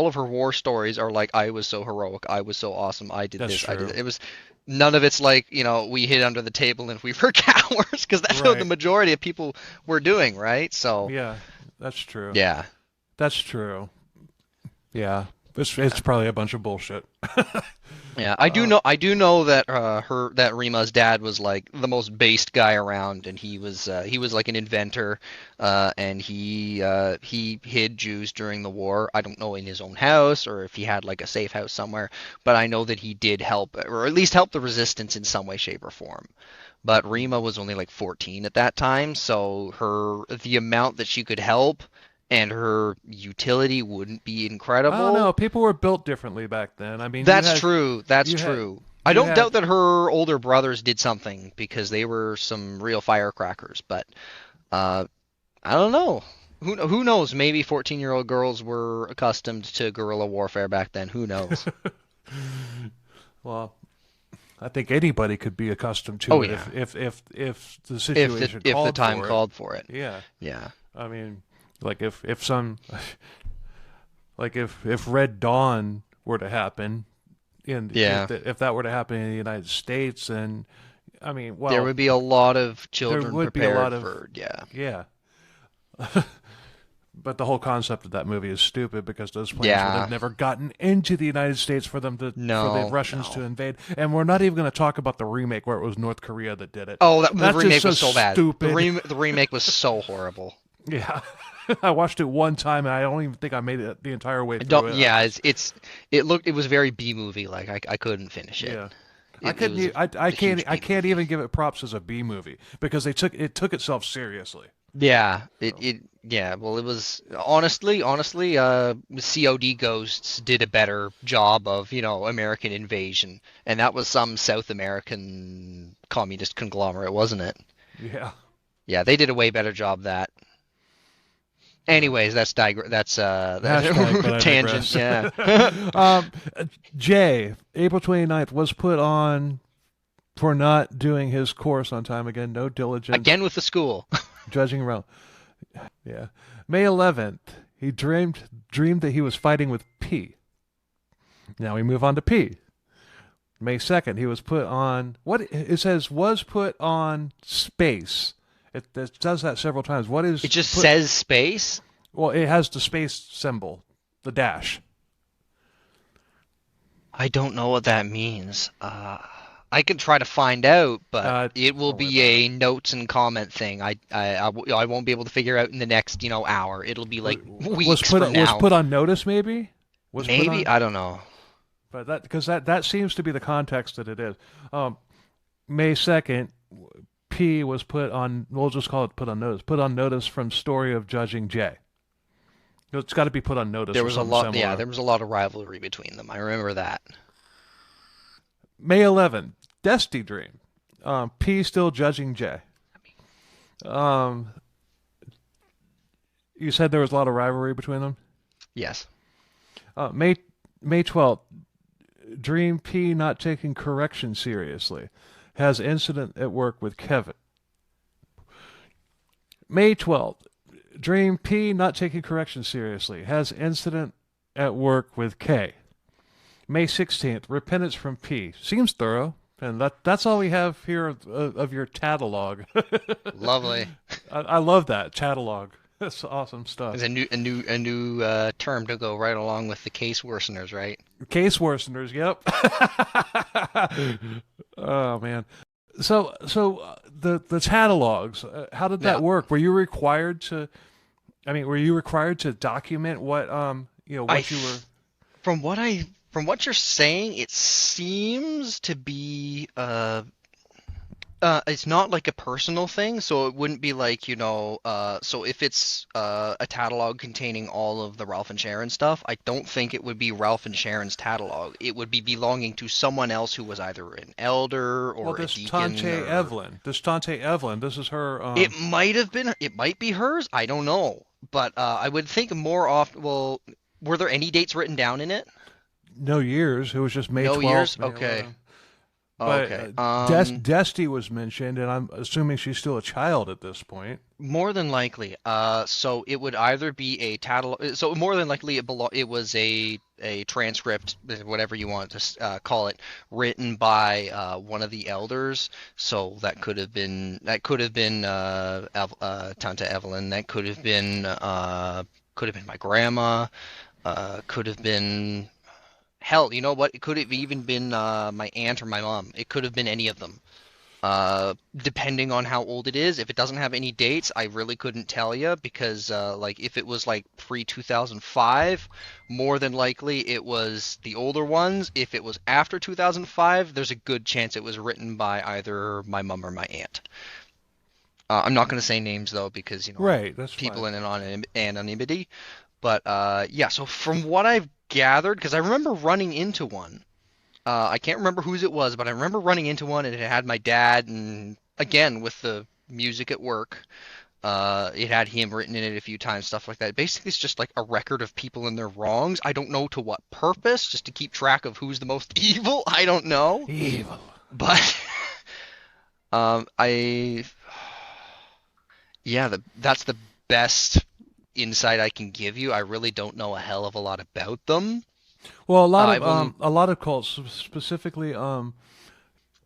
of her war stories are like, I was so heroic, I was so awesome, I did That's this, I did true. that. It was none of it's like, we hid under the table and we were cowards, because that's what the Right. majority of people were doing, right? So Yeah, that's true. yeah. That's true. Yeah, it's probably a bunch of bullshit. Yeah, I do know that that Rima's dad was like the most based guy around, and he was like an inventor, and he hid Jews during the war. I don't know in his own house or if he had like a safe house somewhere, but I know that he did help, or at least help the resistance in some way, shape, or form. But Rima was only like 14 at that time, so the amount that she could help and her utility wouldn't be I don't know. incredible. People were built differently back then. I mean, That's true. That's you had true. I you don't had doubt that her older brothers did something because they were some real firecrackers, but uh, I don't know. Who knows? Maybe 14-year-old girls were accustomed to guerrilla warfare back then. Who knows? well, I think anybody could be accustomed to Oh it yeah, if the if the situation if the called time for it. called for it. Yeah, Yeah. I mean, like if some like if Red Dawn were to happen, and Yeah. if that were to happen in the United States, and I mean, There well, would be a lot of there children would be a lot prepared of for, yeah. yeah. But the whole concept of that movie is stupid because those planes would Yeah. have never gotten into the United States for the No, Russians to no. invade. And we're not even going to talk about the remake where it was North Korea that did it. Oh, the That's just remake so was so bad. stupid. The remake was so horrible. Yeah. I watched it one time and I don't even think I made it the entire way through Don't, it. yeah, it was very B movie like. I couldn't finish it. Yeah. I It couldn't. was I a huge can't. I B can't movie. even give it props as a B movie because it took itself seriously. Yeah, So, yeah, well it was honestly, COD Ghosts did a better job of, American invasion, and that was some South American communist conglomerate, wasn't it? yeah. Yeah, they did a way better job of that. Yeah. Anyways, that's Hashtag, but that I tangent, digress. yeah. um, Jay, April 29th was put on for not doing his course on time again. No diligence, Again with the school. judging around. Yeah. May 11th, he dreamed that he was fighting with P. Now we move on to P. May 2nd, he was put on, what it says was put on space. It does that several times. What is It just put, says space. well, it has the space symbol, the dash. I don't know what that means. I can try to find out, but it will Don't worry be about it. a notes and comment thing. I won't be able to figure out in the next, hour. It'll be like weeks from Was now. put on notice, maybe was put Maybe? on, I don't know. but that because that seems to be the context that it is. Um, May 2nd, P was put on. We'll just call it put on notice. Put on notice from story of judging J. It's got to be put on notice There or was a something lot, yeah, similar. there was a lot of rivalry between them. I remember that. May 11th, Desti Dream. P still judging J. Um, you said there was a lot of rivalry between them. Yes. Uh, May May 12th, Dream P not taking correction seriously. Has incident at work with Kevin. May 12th, Dream P not taking correction seriously. Has incident at work with K. May 16th, repentance from P. Seems thorough. And that's all we have here of your catalog. Lovely. I love that catalog. That's awesome stuff. There's a new term to go right along with the case worseners, right? Case worseners. Yep. Oh man. So the catalogs. How did that Now, work? Were you required to? I mean, were you required to document what I what you were? from what you're saying, it seems to be it's not like a personal thing, so it wouldn't be like, so if it's a catalog containing all of the Ralph and Sharon stuff, I don't think it would be Ralph and Sharon's catalog. It would be belonging to someone else who was either an elder Well, or a this deacon Tante or Evelyn. This Tante Evelyn. This is her. it might be hers, I don't know. But I would think more often, well, were there any dates written down in it? No years. It was just May No years? 12th, May Okay. 11th. But Okay. Desti was mentioned, and I'm assuming she's still a child at this point. More than likely. So it would either be a catalog. So more than likely, it was a transcript, whatever you want to call it, written by one of the elders. So that could have been Tante Evelyn. That could have been my grandma. Could have been hell. You know what? It could have even been my aunt or my mom. It could have been any of them. Depending on how old it is. If it doesn't have any dates, I really couldn't tell you because, like, if it was like pre 2005, more than likely it was the older ones. If it was after 2005, there's a good chance it was written by either my mom or my aunt. I'm not going to say names though because, Right. That's people fine. in anonymity. But yeah, so from what I've gathered, because I remember running into one. I can't remember whose it was, but I remember running into one and it had my dad, and again with the music at work, it had him written in it a few times, stuff like that. Basically, it's just like a record of people and their wrongs. I don't know to what purpose, just to keep track of who's the most evil. I don't know, Evil. but I yeah, that's the best insight I can give you. I really don't know a hell of a lot about them. Well, I've only a lot of cults, specifically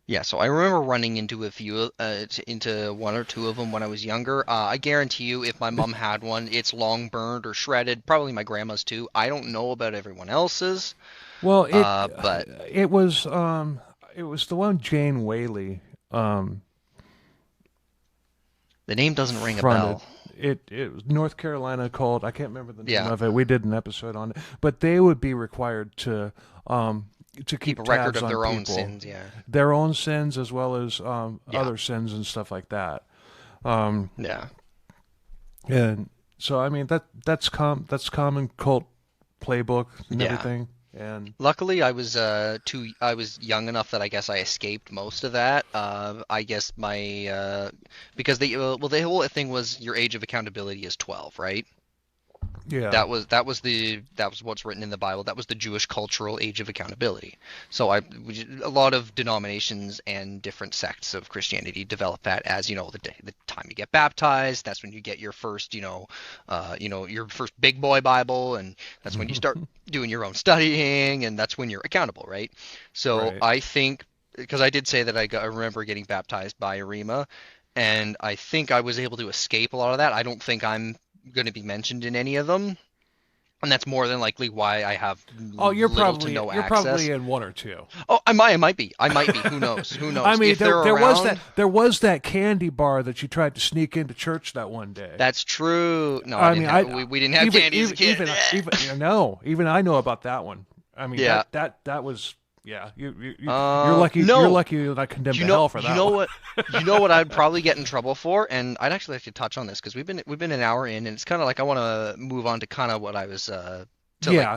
Yeah, so I remember running into one or two of them when I was younger. I guarantee you, if my mom had one, it's long burned or shredded. Probably my grandma's too. I don't know about everyone else's, well, but it was the one Jane Whaley the name doesn't ring a fronted. bell. It was North Carolina called. I can't remember the name Yeah, of it. We did an episode on it, but they would be required to keep a keep record tabs of on their own people, sins. Yeah, their own sins as well as yeah, other sins and stuff like that. Um, yeah, and so I mean that's common cult playbook and yeah. everything. And Luckily, I was young enough that I guess I escaped most of that. I guess my because the whole thing was your age of accountability is 12, right? yeah, That was what's written in the Bible. That was the Jewish cultural age of accountability. So a lot of denominations and different sects of Christianity develop that as, the time you get baptized. That's when you get your first, your first big boy Bible, and that's when you start doing your own studying, and that's when you're accountable, right? So right. I think because I did say that I remember getting baptized by Arima, and I think I was able to escape a lot of that. I don't think I'm going to be mentioned in any of them. and that's more than likely why I have Oh, little to no you're probably access. in one or two. Oh, I might be. Who knows? Who I knows? mean, If they're around, there was that candy bar that you tried to sneak into church that one day. that's true. No, I I didn't mean, have. We didn't have candy as a kid. even I know about that one. I mean Yeah. that was yeah. You're lucky. You're No. lucky you're not condemned You to know, hell for you that know one. what, you know what I'd probably get in trouble for, and I'd actually like to touch on this because we've been an hour in, and it's kind of like I want to move on to kind of what I was to like Yeah,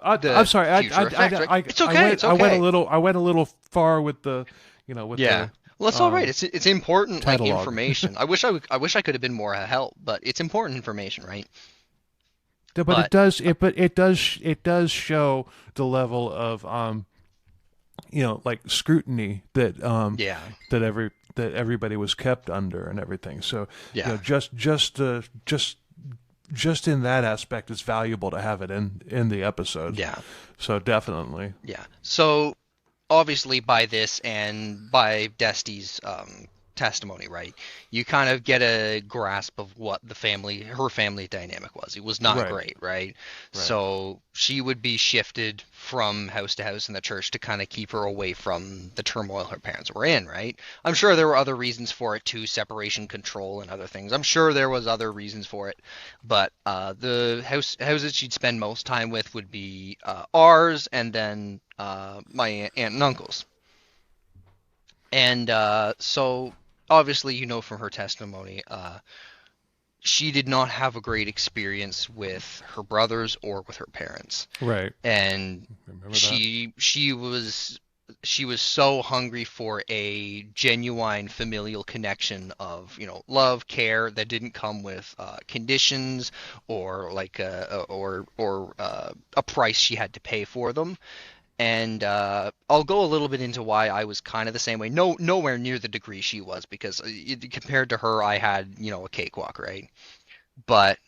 I'm the sorry. future effects, right? It's okay, it's okay. I went a little far with the with Yeah. the Well, that's all right. It's important like catalog. information. I wish I could have been more help, but it's important information, right? But But it does show the level of like scrutiny that yeah, that everybody was kept under and everything. So yeah, just in that aspect, it's valuable to have it in the episodes. yeah, So definitely, yeah. So obviously by this and by Desti's testimony, right, you kind of get a grasp of what her family dynamic was. It was not right, great, right? right, So she would be shifted from house to house in the church to kind of keep her away from the turmoil her parents were in, right? I'm sure there were other reasons for it too, separation control and other things. I'm sure there was other reasons for it, but the houses she'd spend most time with would be ours and then my aunt and uncle's. And so, obviously, you know from her testimony, she did not have a great experience with her brothers or with her parents. right. And Remember that? she was so hungry for a genuine familial connection of, love, care that didn't come with conditions or like a price she had to pay for them. And I'll go a little bit into why I was kind of the same way. No, nowhere near the degree she was, because compared to her, I had, a cakewalk, right? But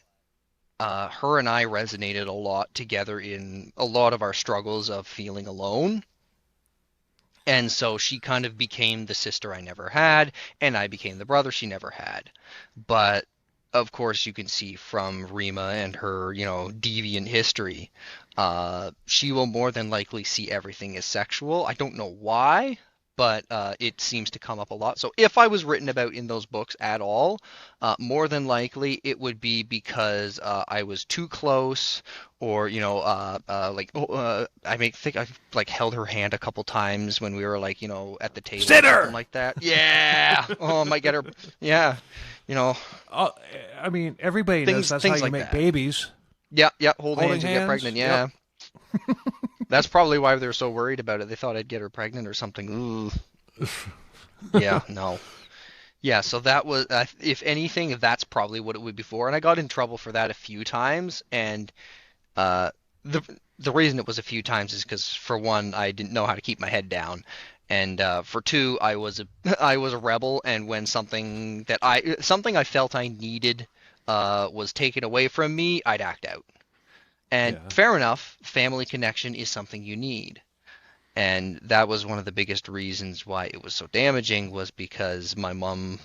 her and I resonated a lot together in a lot of our struggles of feeling alone. And so she kind of became the sister I never had, and I became the brother she never had. But of course, you can see from Rima and her, deviant history, she will more than likely see everything as sexual. I don't know why, but it seems to come up a lot. So if I was written about in those books at all, more than likely it would be because I was too close, or like I may think I've like held her hand a couple times when we were like at the table or something Sinner. like that. Yeah. Oh, I might get her. Yeah. You know, Uh, I mean, everybody knows things that's how things you like make that. babies. Yeah, yeah, hold Holding hands and get hands. pregnant. Yep. Yeah. That's probably why they were so worried about it. They thought I'd get her pregnant or something. Ooh. Yeah, no. Yeah, so that was, if anything, that's probably what it would be for. And I got in trouble for that a few times. And uh, the the reason it was a few times is because, for one, I didn't know how to keep my head down, and for two, I was a I was a rebel. And when something I felt I needed was taken away from me, I'd act out. And Yeah. fair enough, family connection is something you need. And that was one of the biggest reasons why it was so damaging, was because my mom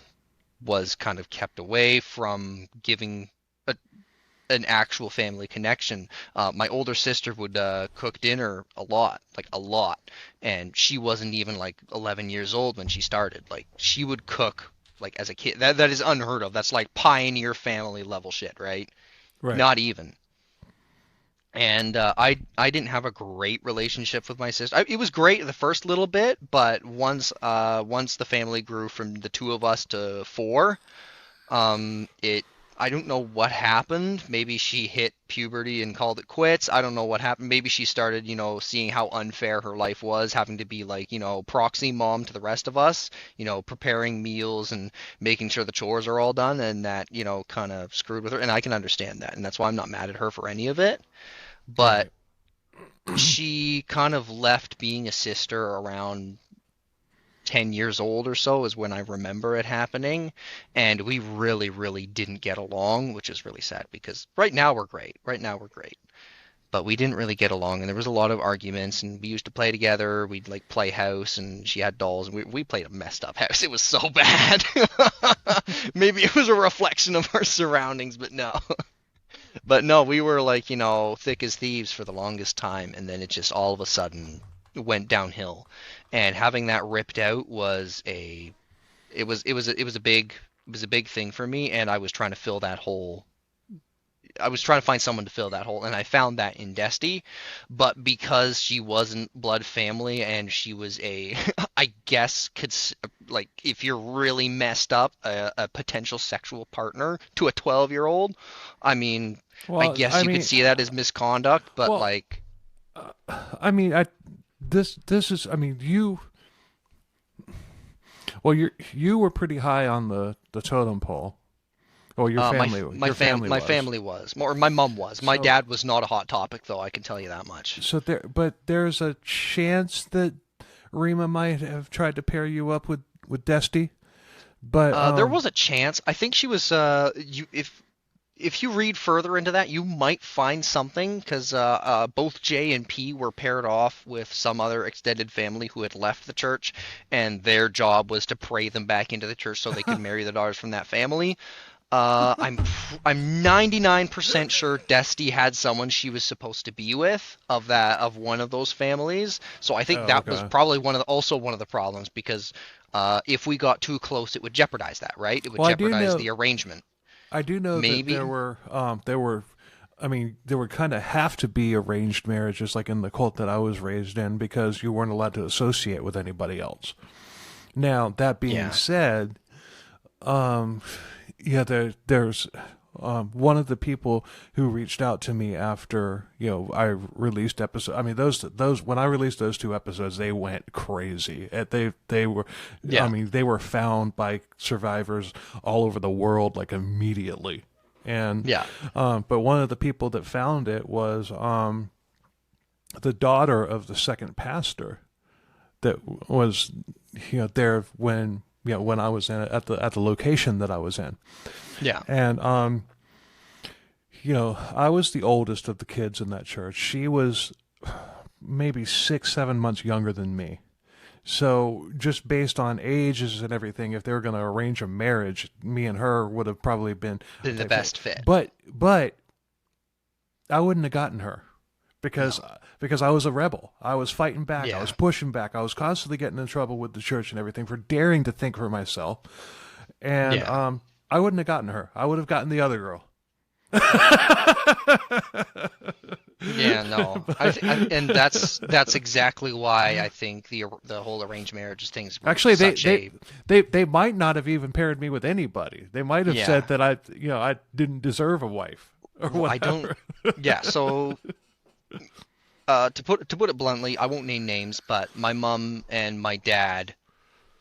was kind of kept away from giving a, an actual family connection. My older sister would cook dinner a lot, like a lot, and she wasn't even like 11 years old when she started. Like she would cook like as a kid. That is unheard of. That's like pioneer family level shit, right? Right. Not even. And I didn't have a great relationship with my sister. It was great the first little bit, but once the family grew from the two of us to four, it I don't know what happened. Maybe she hit puberty and called it quits. I don't know what happened. Maybe she started, seeing how unfair her life was, having to be like, proxy mom to the rest of us, preparing meals and making sure the chores are all done, and that, kind of screwed with her. And I can understand that, and that's why I'm not mad at her for any of it. But Right. she kind of left being a sister around 10 years old or so is when I remember it happening. And we really, really didn't get along, which is really sad because right now we're great. Right now we're great. But we didn't really get along, and there was a lot of arguments, and we used to play together. We'd like play house, and she had dolls, and we played a messed up house. It was so bad. Maybe it was a reflection of our surroundings, but no. But no, we were like, thick as thieves for the longest time, and then it just all of a sudden went downhill. And having that ripped out was a it was a big thing for me, and I was trying to fill that hole. I was trying to find someone to fill that hole, and I found that in Desti. But because she wasn't blood family, and she was I guess, like if you're really messed up, a potential sexual partner to a 12-year-old. I mean, I Well, guess you could see that as misconduct, but well, like, I mean, this is, I mean, you were pretty high on the totem pole. Well, my was. family was, or my mom was. My So dad was not a hot topic, though. I can tell you that much. but there's a chance that Rima might have tried to pair you up with Desti, but There was a chance. I think she was. If you read further into that, you might find something because both J and P were paired off with some other extended family who had left the church, and their job was to pray them back into the church so they could marry the daughters from that family. I'm 99% sure Desti had someone she was supposed to be with of one of those families. So I think oh, that was okay. probably also one of the problems because if we got too close, it would jeopardize that, right? It would Well, jeopardize the arrangement. I do know that Maybe. I mean, there would kind of have to be arranged marriages, like in the cult that I was raised in, because you weren't allowed to associate with anybody else. Now, that being Yeah. said, yeah, there's one of the people who reached out to me after I released episode. I mean, those when I released those two episodes, they went crazy. They were, I Yeah. mean, they were found by survivors all over the world like immediately. And Yeah. but one of the people that found it was the daughter of the second pastor that was there when I was at the location that I was in. Yeah. And I was the oldest of the kids in that church. She was maybe 6, 7 months younger than me. So just based on ages and everything, if they were going to arrange a marriage, me and her would have probably been a Been the type of, best fit. but I wouldn't have gotten her because No. because I was a rebel. I was fighting back. I Yeah. was pushing back. I was constantly getting in trouble with the church and everything for daring to think for myself. And Yeah. I wouldn't have gotten her. I would have gotten the other girl. Yeah, no, and that's exactly why I think the whole arranged marriages things were Actually, such a they might not have even paired me with anybody. They might have yeah. said that I didn't deserve a wife or Well, I don't. whatever. Yeah, so to put it bluntly, I won't name names, but my mom and my dad,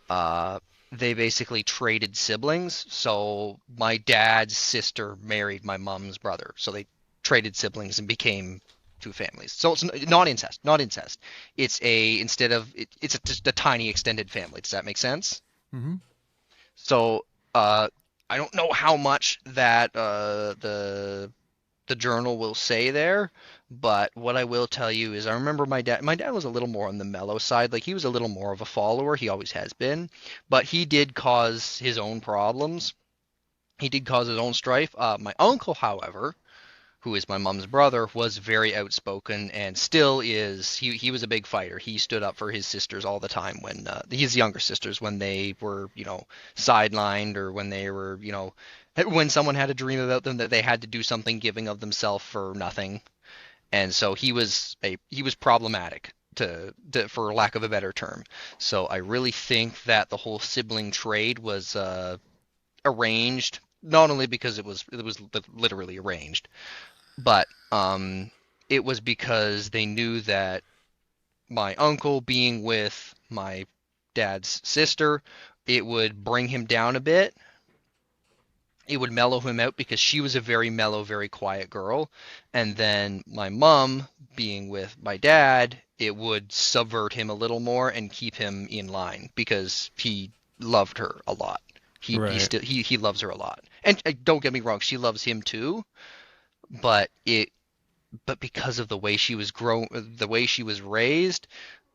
uh, they basically traded siblings. So my dad's sister married my mom's brother, so they traded siblings and became two families. So it's not incest, not incest. It's a instead of it's just a tiny extended family. Does that make sense? Hmm. So I don't know how much that the journal will say there, but what I will tell you is I remember my dad. My dad was a little more on the mellow side. Like he was a little more of a follower. He always has been, but he did cause his own problems. He did cause his own strife. My uncle, however, who is my mom's brother, was very outspoken and still is. He was a big fighter. He stood up for his sisters all the time when his younger sisters when they were sidelined or when they were when someone had a dream about them that they had to do something giving of themselves for nothing. And so he was problematic for lack of a better term. So I really think that the whole sibling trade was arranged not only because it was literally arranged, but it was because they knew that my uncle being with my dad's sister, it would bring him down a bit. It would mellow him out because she was a very mellow, very quiet girl. And then my mom being with my dad, it would subvert him a little more and keep him in line because he loved her a lot. Right. He loves her a lot. And don't get me wrong, she loves him too, but because of the way she was the way she was raised,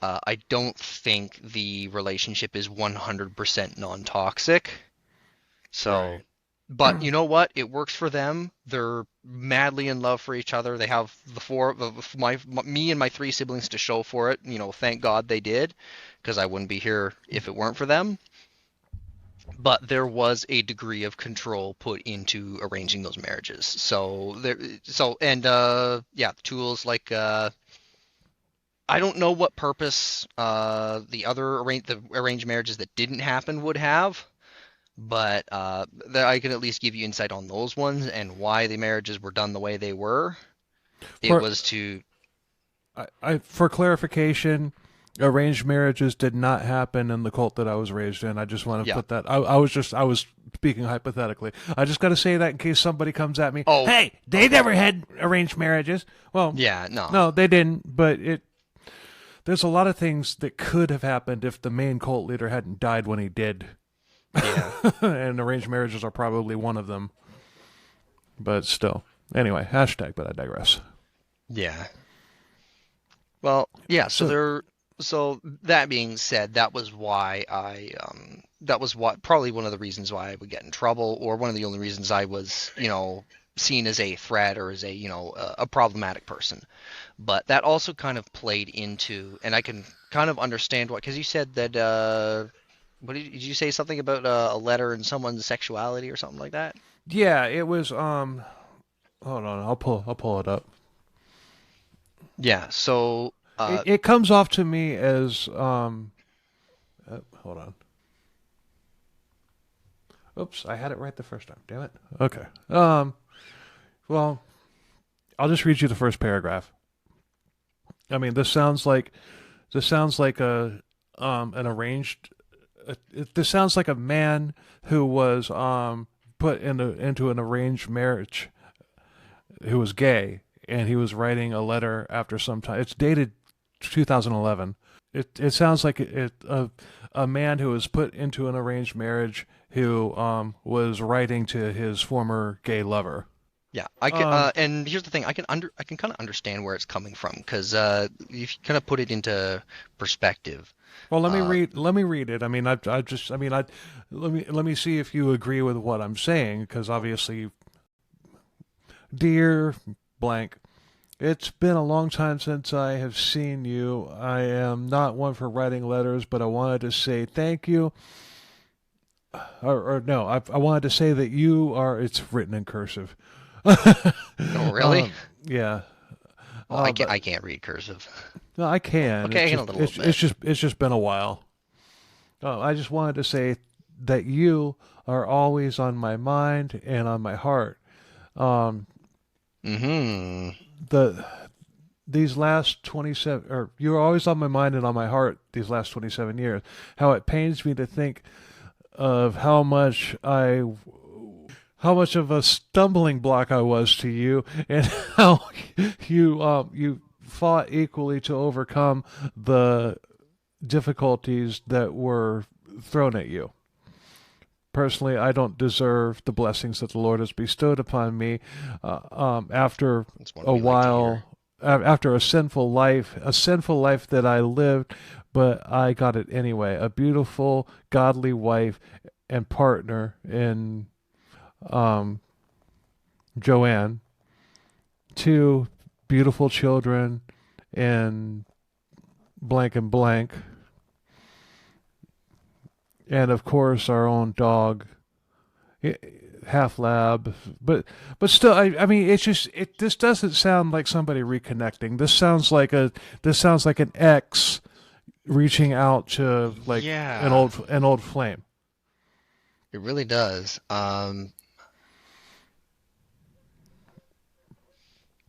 I don't think the relationship is 100% non-toxic. So Right. But you know what? It works for them. They're madly in love for each other. They have the four of me and my three siblings to show for it. Thank God they did, because I wouldn't be here if it weren't for them. But there was a degree of control put into arranging those marriages. Yeah, tools like I don't know what purpose the arranged marriages that didn't happen would have, but I can at least give you insight on those ones and why the marriages were done the way they were. It For was to for clarification, arranged marriages did not happen in the cult that I was raised in. I just want to Yeah. put that. I was speaking hypothetically. I just got to say that in case somebody comes at me. Oh, Hey, they okay. never had arranged marriages. Well, Yeah, no. no, they didn't. But there's a lot of things that could have happened if the main cult leader hadn't died when he did, Yeah. and arranged marriages are probably one of them. But still, anyway, hashtag. But I digress. Yeah. Well, yeah, So so that being said, that was what probably one of the reasons why I would get in trouble, or one of the only reasons I was, seen as a threat or as a problematic person. But that also kind of played into, and I can kind of understand why, because you said that did you say something about a letter and someone's sexuality or something like that? yeah, it was. Hold on, I'll pull it up. Yeah, so It comes off to me as hold on. Oops, I had it right the first time. Damn it. Okay. Well, I'll just read you the first paragraph. I mean, this sounds like a an arranged. This sounds like a man who was put into an arranged marriage, who was gay, and he was writing a letter after some time. It's dated 2011. It sounds like a man who was put into an arranged marriage who was writing to his former gay lover. yeah, I can, Um, and here's the thing, I can kind of understand where it's coming from, because if you kind of put it into perspective, well, let me uh, read. Let me read it. I mean, I just. I mean, let me see if you agree with what I'm saying, because obviously, dear blank, it's been a long time since I have seen you. I am not one for writing letters, but I wanted to say thank you. Or no, I wanted to say that you are. It's written in cursive. oh really? um, yeah. Well, But I can't read cursive. no, I can. Okay, It's I can a just little bit. it's just been a while. I just wanted to say that you are always on my mind and on my heart. Um, Mm-hmm. the these last 27, or you're always on my mind and on my heart these last 27 years. How it pains me to think of how much of a stumbling block I was to you, and how you fought equally to overcome the difficulties that were thrown at you. Personally, I don't deserve the blessings that the Lord has bestowed upon me. After That's what a we like to hear. while, after a sinful life that I lived, but I got it anyway. A beautiful, godly wife and partner in um, Joanne, two beautiful children in blank and blank, and of course our own dog, half lab, but still, I mean, it's just this doesn't sound like somebody reconnecting. This sounds like an ex reaching out to like Yeah, an old flame. it really does.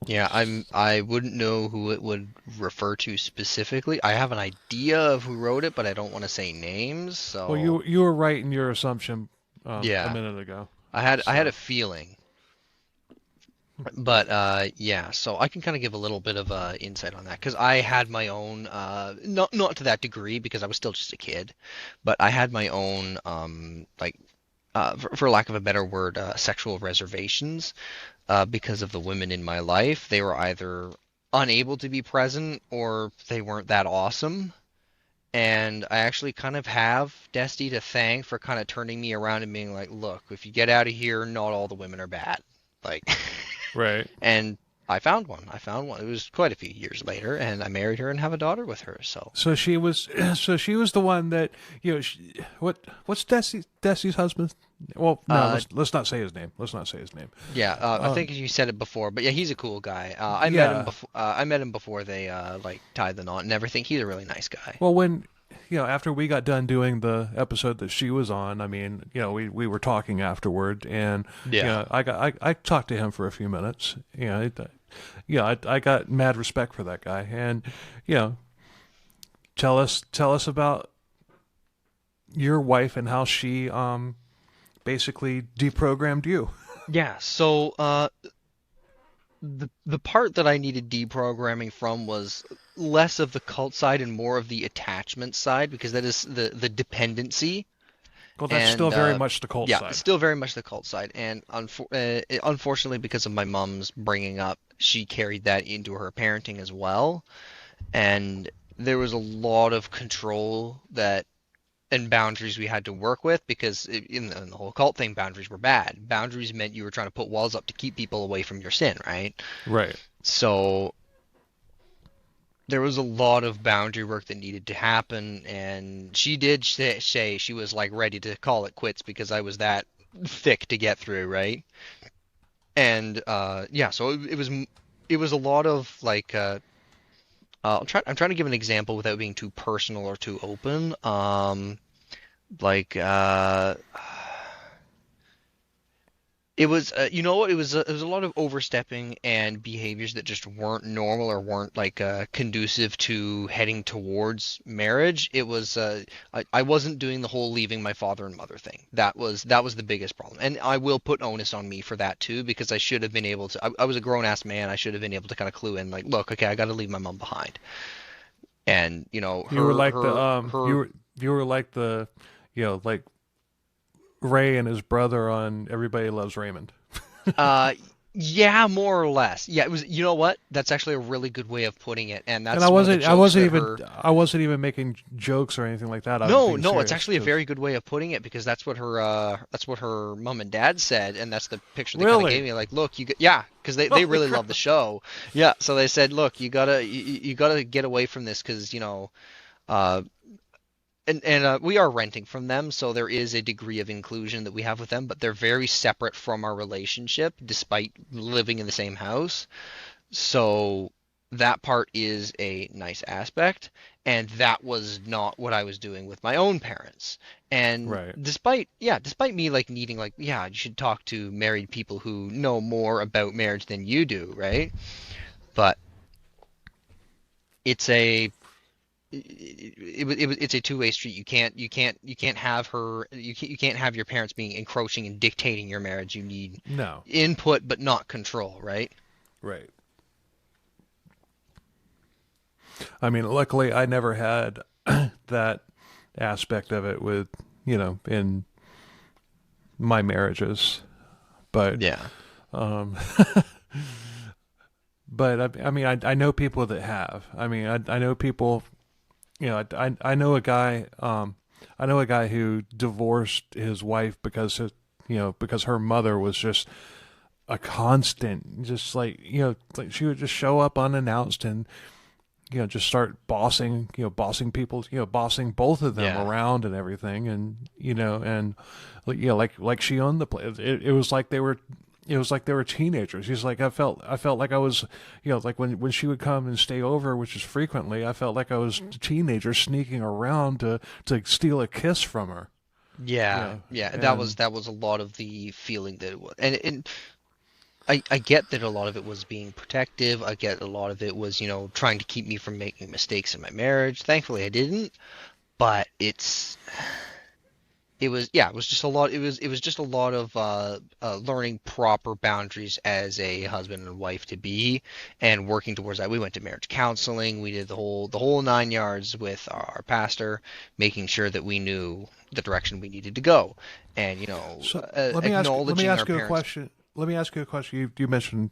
Yeah, I wouldn't know who it would refer to specifically. I have an idea of who wrote it, but I don't want to say names. Well, So you were right in your assumption a yeah, minute ago. I had a So feeling. But yeah, so I can kind of give a little bit of insight on that, because I had my own not to that degree, because I was still just a kid, but I had my own for lack of a better word, sexual reservations, because of the women in my life. They were either unable to be present, or they weren't that awesome. And I actually kind of have Desti to thank for kind of turning me around and being like, look, if you get out of here, not all the women are bad. Like, Right. and I found one. I found one. It was quite a few years later, and I married her and have a daughter with her. So, So she was, so she was the one that what's Desi's husband? Well, no, uh, let's not say his name. Let's not say his name. yeah, I Um, think you said it before, but yeah, he's a cool guy. I met him yeah. before. I met him before they like tied the knot and everything. He's a really nice guy. Well, when after we got done doing the episode that she was on, I mean, we were talking afterward, and Yeah. I talked to him for a few minutes. I got mad respect for that guy, and you know, tell us about your wife and how she basically deprogrammed you. Yeah. So, the part that I needed deprogramming from was less of the cult side and more of the attachment side because that is the dependency Well, that's still and very much the cult yeah, it's side. still very much the cult side and unfortunately because of my mom's bringing up, she carried that into her parenting as well, and there was a lot of control that and boundaries we had to work with because in the whole cult thing, boundaries were bad. Boundaries meant you were trying to put walls up to keep people away from your sin, right? Right. So there was a lot of boundary work that needed to happen, and she did say she was like ready to call it quits because I was that thick to get through, right? And yeah, so it was a lot of like I'm trying to give an example without being too personal or too open. Like it was, you know what? It was a lot of overstepping and behaviors that just weren't normal or weren't like conducive to heading towards marriage. It was, I wasn't doing the whole leaving my father and mother thing. That was the biggest problem, and I will put onus on me for that too because I should have been able to. I was a grown ass man. I should have been able to kind of clue in, like, look, okay, I got to leave my mom behind, and you know, You were like the her you were like the like Ray and his brother on Everybody Loves Raymond. Uh, yeah, more or less. Yeah, it was. You know what? That's actually a really good way of putting it, and And that's one of the jokes that her. I wasn't even making jokes or anything like that. I was No, being no, it's serious actually a because very good way of putting it because that's what her mom and dad said, and that's the picture they kind of gave really, me. Like, look, yeah, because they holy really love the crap. show. Yeah, so they said, look, you gotta get away from this because uh, and we are renting from them, so there is a degree of inclusion that we have with them, but they're very separate from our relationship, despite living in the same house. So that part is a nice aspect, and that was not what I was doing with my own parents. And Right. despite me like needing like, yeah, you should talk to married people who know more about marriage than you do, right? But it's a it's a two-way street. You can't have her you can't have your parents being encroaching and dictating your marriage. You need No. input but not control, right? Right. I mean, luckily, I never had that aspect of it with in my marriages, but Yeah. um, I mean, I know people that have. I mean, I know people. I know a guy. I know a guy who divorced his wife because because her mother was just a constant, just like like she would just show up unannounced and just start bossing people, bossing both of them Yeah. around and everything, and and like she owned the place. It was like they were. It was like they were teenagers. He's like, I felt like I was, like when she would come and stay over, which is frequently, I felt like I was a teenager sneaking around to steal a kiss from her. Yeah, Yeah, yeah, and that was a lot of the feeling that it was, and I get that a lot of it was being protective. I get a lot of it was, trying to keep me from making mistakes in my marriage. Thankfully, I didn't, but it was yeah, it was just a lot. It was just a lot of learning proper boundaries as a husband and wife to be, and working towards that. We went to marriage counseling. We did the whole nine yards with our pastor, making sure that we knew the direction we needed to go, and so let me acknowledging our ask you a parents. question. Let me ask you a question. You mentioned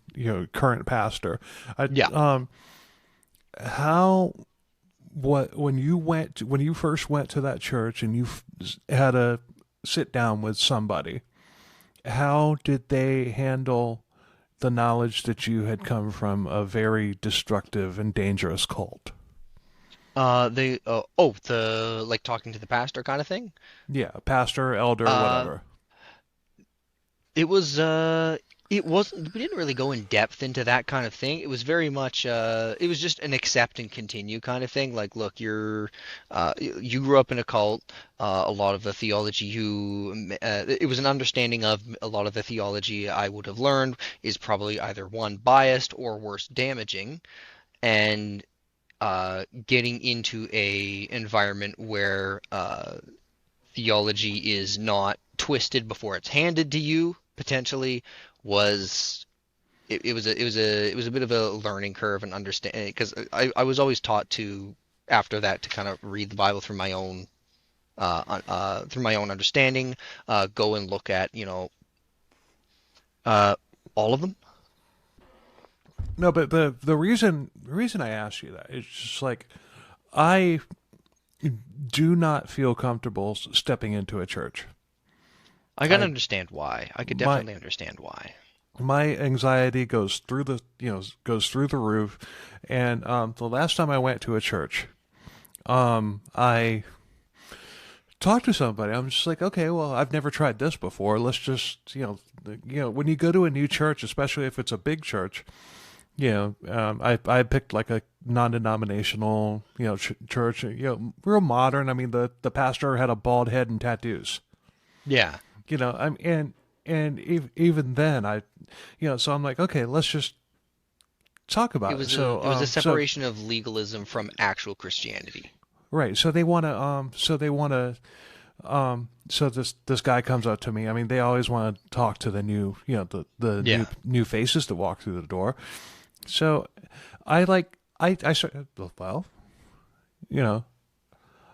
current pastor. I Yeah. How what when you first went to that church and had a sit down with somebody, how did they handle the knowledge that you had come from a very destructive and dangerous cult? the like talking to the pastor kind of thing. Yeah, pastor, elder, Uh, whatever. it was it wasn't. We didn't really go in depth into that kind of thing. It was very much it was just an accept and continue kind of thing. Like, look, you grew up in a cult. A lot of the theology it was an understanding of a lot of the theology I would have learned is probably either one biased or worse damaging, and getting into a environment where theology is not twisted before it's handed to you potentially was it was a bit of a learning curve and understanding because I was always taught to after that to kind of read the Bible through my own understanding, go and look at uh, all of them. No, but the reason I asked you that is just like I do not feel comfortable stepping into a church. I can I understand why. I could my definitely understand why. my anxiety goes through the goes through the roof, and the last time I went to a church, I talked to somebody. I'm just like, okay, well, I've never tried this before. Let's just when you go to a new church, especially if it's a big church, I picked like a non-denominational church, real modern. I mean, the pastor had a bald head and tattoos. Yeah. I'm even then so I'm like, okay, let's just talk about it. It was a separation of legalism from actual Christianity. Right, so this guy comes up to me. I mean, they always want to talk to the new the Yeah. new faces that walk through the door. So I started, well, you know,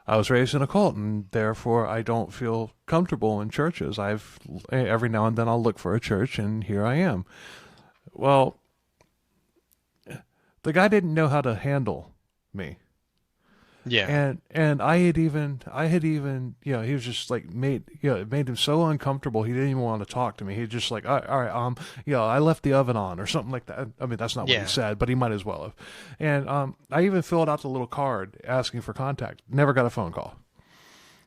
I was raised in a cult, and therefore I don't feel comfortable in churches. Every now and then I'll look for a church, and here I am. Well, the guy didn't know how to handle me, Yeah. and I had even he was just like it made him so uncomfortable. He didn't even want to talk to me. He just like, all right, I left the oven on or something like that. I mean, that's not what he Yeah. said, but he might as well have. And I even filled out the little card asking for contact. Never got a phone call.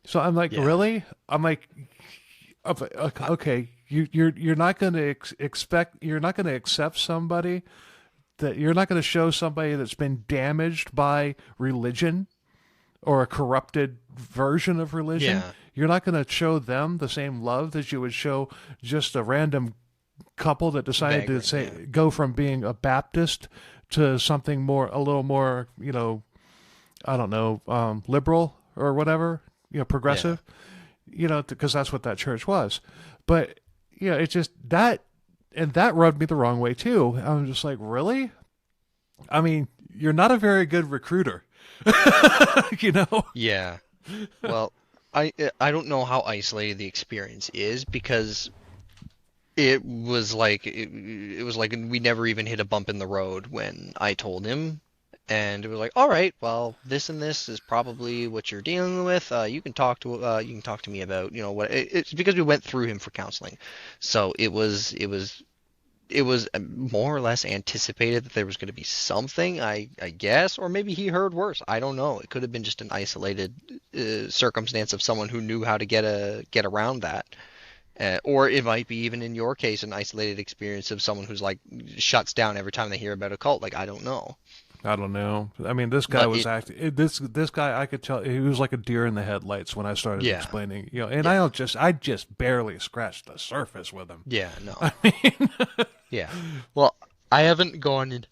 So I'm like, Yeah. really? I'm like, okay, you're not going to expect, you're not going to accept somebody, that you're not going to show somebody that's been damaged by religion or a corrupted version of religion. Yeah. You're not going to show them the same love that you would show just a random couple that decided to Vagrant. say Yeah. go from being a Baptist to something a little more, I don't know, liberal or whatever, Yeah. progressive, because that's what that church was. But it's just that, and that rubbed me the wrong way too. I'm just like, really? I mean, you're not a very good recruiter, you know? Yeah. Well, I don't know how isolated the experience is because it was like we never even hit a bump in the road when I told him, and it was like, all right, well, this and this is probably what you're dealing with. You can talk to me about what it's because we went through him for counseling, so it was more or less anticipated that there was going to be something, I guess, or maybe he heard worse. I don't know. It could have been just an isolated circumstance of someone who knew how to get around that. Or it might be even in your case an isolated experience of someone who's like shuts down every time they hear about a cult. Like I don't know, I don't know. I mean, this guy but was acting. This guy, I could tell he was like a deer in the headlights when I started yeah, explaining. And yeah, I just barely scratched the surface with him. yeah, no, I mean, yeah. Well, I haven't gone in.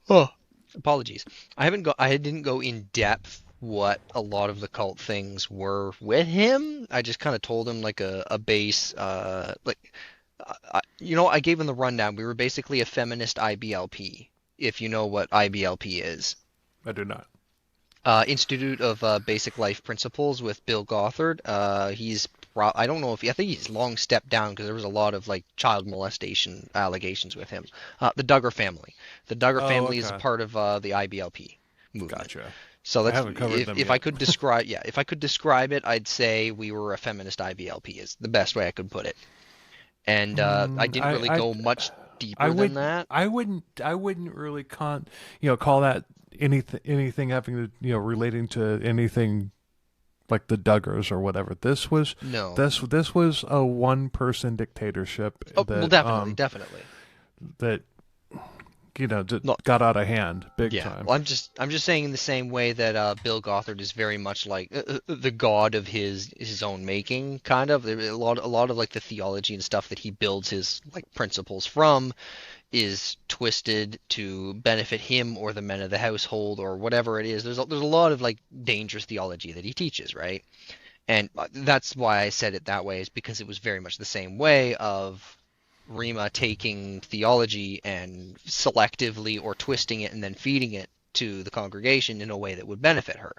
Oh, apologies. I didn't go in depth what a lot of the cult things were with him. I just kind of told him like a base, I gave him the rundown. We were basically a feminist IBLP, if you know what IBLP is. I do not. Institute of Basic Life Principles with Bill Gothard. I don't know if I think he's long stepped down because there was a lot of like child molestation allegations with him. The Duggar family. The Duggar Oh, family is a okay. part of the IBLP. movement. Gotcha. So I that's haven't covered them if I yet. could describe, yeah, if I could describe it, I'd say we were a feminist IBLP is the best way I could put it. And I Mm, didn't really go much I deeper than would, that. I wouldn't really call that anything having to, relating to anything like the Duggars or whatever. No. This was a one-person dictatorship Oh, well, definitely, definitely. that No, got out of hand big yeah. time. Well, I'm just saying in the same way that Bill Gothard is very much like the god of his own making, kind of. A lot of like the theology and stuff that he builds his like principles from is twisted to benefit him or the men of the household or whatever it is. There's a lot of like dangerous theology that he teaches, right? And that's why I said it that way is because it was very much the same way of Rima taking theology and selectively or twisting it and then feeding it to the congregation in a way that would benefit her,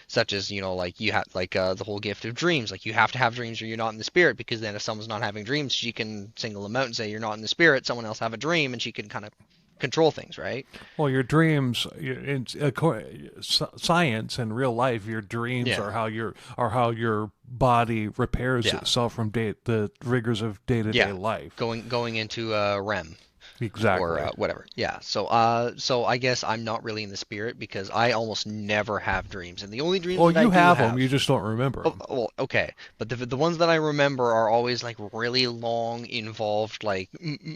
such as like you have like the whole gift of dreams, like you have to have dreams or you're not in the spirit, because then if someone's not having dreams, she can single them out and say you're not in the spirit, someone else have a dream, and she can kind of control things, right? Well, your dreams in science and real life, your dreams Yeah, are how your body repairs yeah, itself from the rigors of day-to-day yeah. life. Going into REM. Or Exactly. whatever. Yeah. So I guess I'm not really in the spirit because I almost never have dreams, and the only dreams Well, that I you do have them, have, you just don't remember oh, them. well, okay, but the ones that I remember are always like really long, involved, like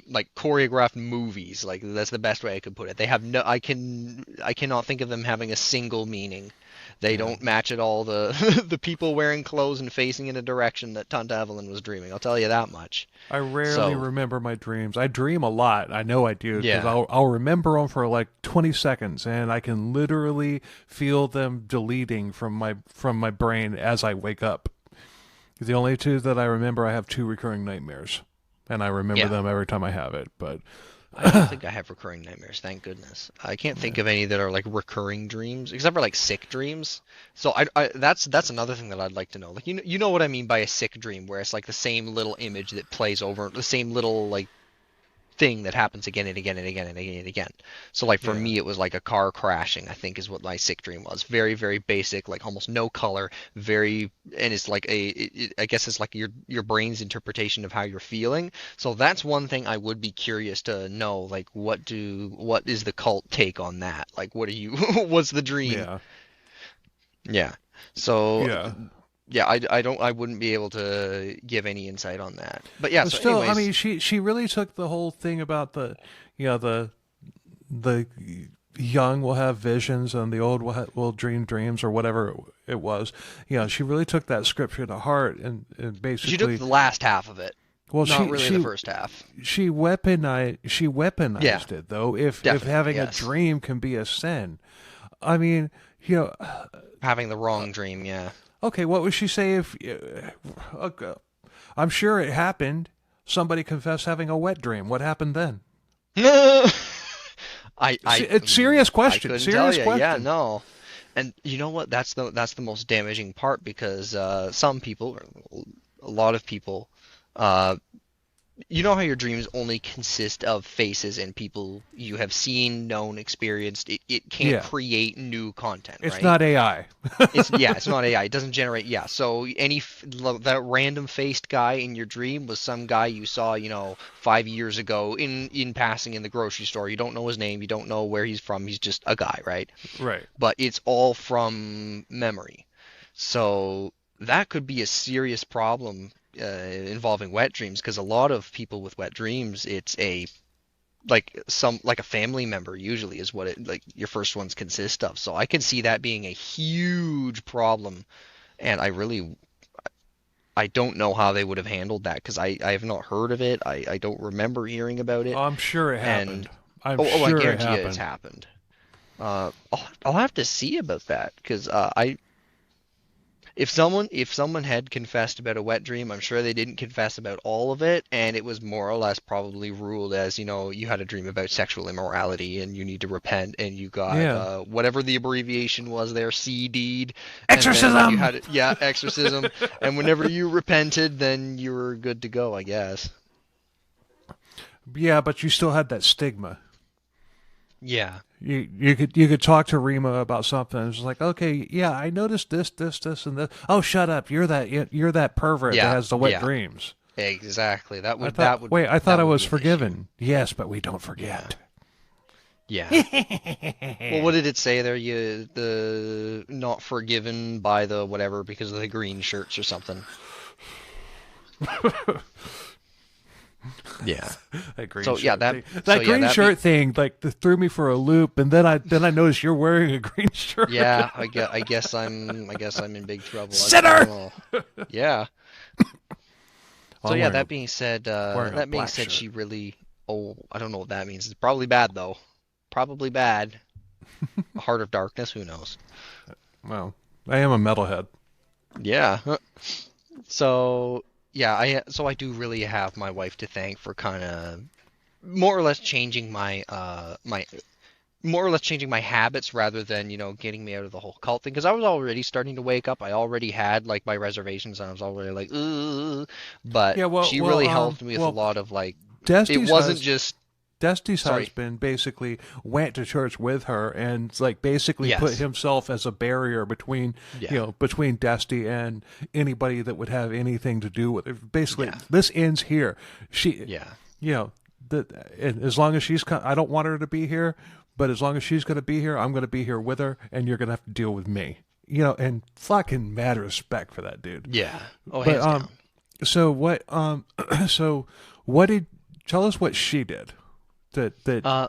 like choreographed movies. Like that's the best way I could put it. They have no, I cannot think of them having a single meaning. They Yeah. don't match at all the the people wearing clothes and facing in a direction that Tante Evelyn was dreaming. I'll tell you that much. I rarely So remember my dreams. I dream a lot. I know I do because yeah. I'll remember them for like 20 seconds, and I can literally feel them deleting from my brain as I wake up. The only two that I remember, I have two recurring nightmares, and I remember Yeah. them every time I have it. But I don't think I have recurring nightmares, thank goodness. I can't think yeah. of any that are like recurring dreams, except for like sick dreams. So that's another thing that I'd like to know. Like you know what I mean by a sick dream, where it's like the same little image that plays over, the same little like thing that happens again and again and again and again and again. So like for Yeah. me, it was like a car crashing, I think is what my sick dream was. Very, very basic, like almost no color, very, and it's like I guess it's like your brain's interpretation of how you're feeling. So that's one thing I would be curious to know, like what is the cult take on that? Like what are you, what's the dream? Yeah. Yeah. So Yeah. yeah, I wouldn't be able to give any insight on that. But yeah, But so still, I anyways, mean, she really took the whole thing about the young will have visions and the old will dream dreams or whatever it was. She really took that scripture to heart and she took basically, the last half of it. well, Not she really the she first half. she Yeah, weaponized it though. If definitely, having a yes. dream can be a sin, I mean, Having the wrong dream, yeah. okay, what would she say if? Okay, I'm sure it happened. Somebody confessed having a wet dream. What happened then? It's serious I question. couldn't tell Serious you. Yeah, question. no. And you know what? That's the most damaging part because some people, or a lot of people, uh, you know how your dreams only consist of faces and people you have seen, known, experienced. It can't Yeah, create new content, it's right? not AI. It's not AI. It doesn't generate. Yeah, so that random faced guy in your dream was some guy you saw, 5 years ago in passing in the grocery store. You don't know his name. You don't know where he's from. He's just a guy, right? Right. But it's all from memory. So that could be a serious problem involving wet dreams because a lot of people with wet dreams, it's a like a family member usually is what it like your first ones consist of. So I can see that being a huge problem, and I don't know how they would have handled that because I have not heard of it. I don't remember hearing about it, I'm sure it and happened. I'm I sure it guarantee you it's happened. happened. I'll have to see about that because I if someone had confessed about a wet dream, I'm sure they didn't confess about all of it, and it was more or less probably ruled as, you had a dream about sexual immorality and you need to repent, and you got Yeah. whatever the abbreviation was there, CD'd, and then you Exorcism. had yeah, exorcism, and whenever you repented, then you were good to go, I guess. Yeah, but you still had that stigma. Yeah. You could talk to Rima about something. It's like, okay, yeah, I noticed this, and this. Oh, shut up! You're that pervert that Yeah. has the wet Yeah. dreams. Exactly. I thought, wait, I thought That I would was be an issue. forgiven. Yes, but we don't Yeah. forget. Yeah. Well, what did it say there? You the not forgiven by the whatever because of the green shirts or something. Yeah. That green So yeah, shirt that thing. so That yeah, green that be shirt thing, like, threw me for a loop, and then I noticed you're wearing a green shirt. yeah, I guess I'm in big trouble. I don't Sinner. know. Yeah. Well, So I'm yeah, wearing a that being black said, shirt. she really I don't know what that means. It's probably bad though. Probably bad. A heart of darkness, who knows? Well, I am a metalhead. Yeah. So yeah, I do really have my wife to thank for kind of more or less changing my more or less changing my habits rather than, getting me out of the whole cult thing. Because I was already starting to wake up. I already had like my reservations, and I was already like, ugh. But Yeah, she really helped me with a lot of like, it Desti's wasn't hus just, Desti's sorry, husband basically went to church with her and, like, basically put yes, himself as a barrier between yeah, between Desti and anybody that would have anything to do with it. Basically, yeah, this ends here. She, yeah, you know, the and as long as I don't want her to be here, but as long as she's going to be here, I'm going to be here with her, and you're going to have to deal with me. And fucking mad respect for that dude. yeah. Oh, But hands down. so what so what did tell us what she did that Uh,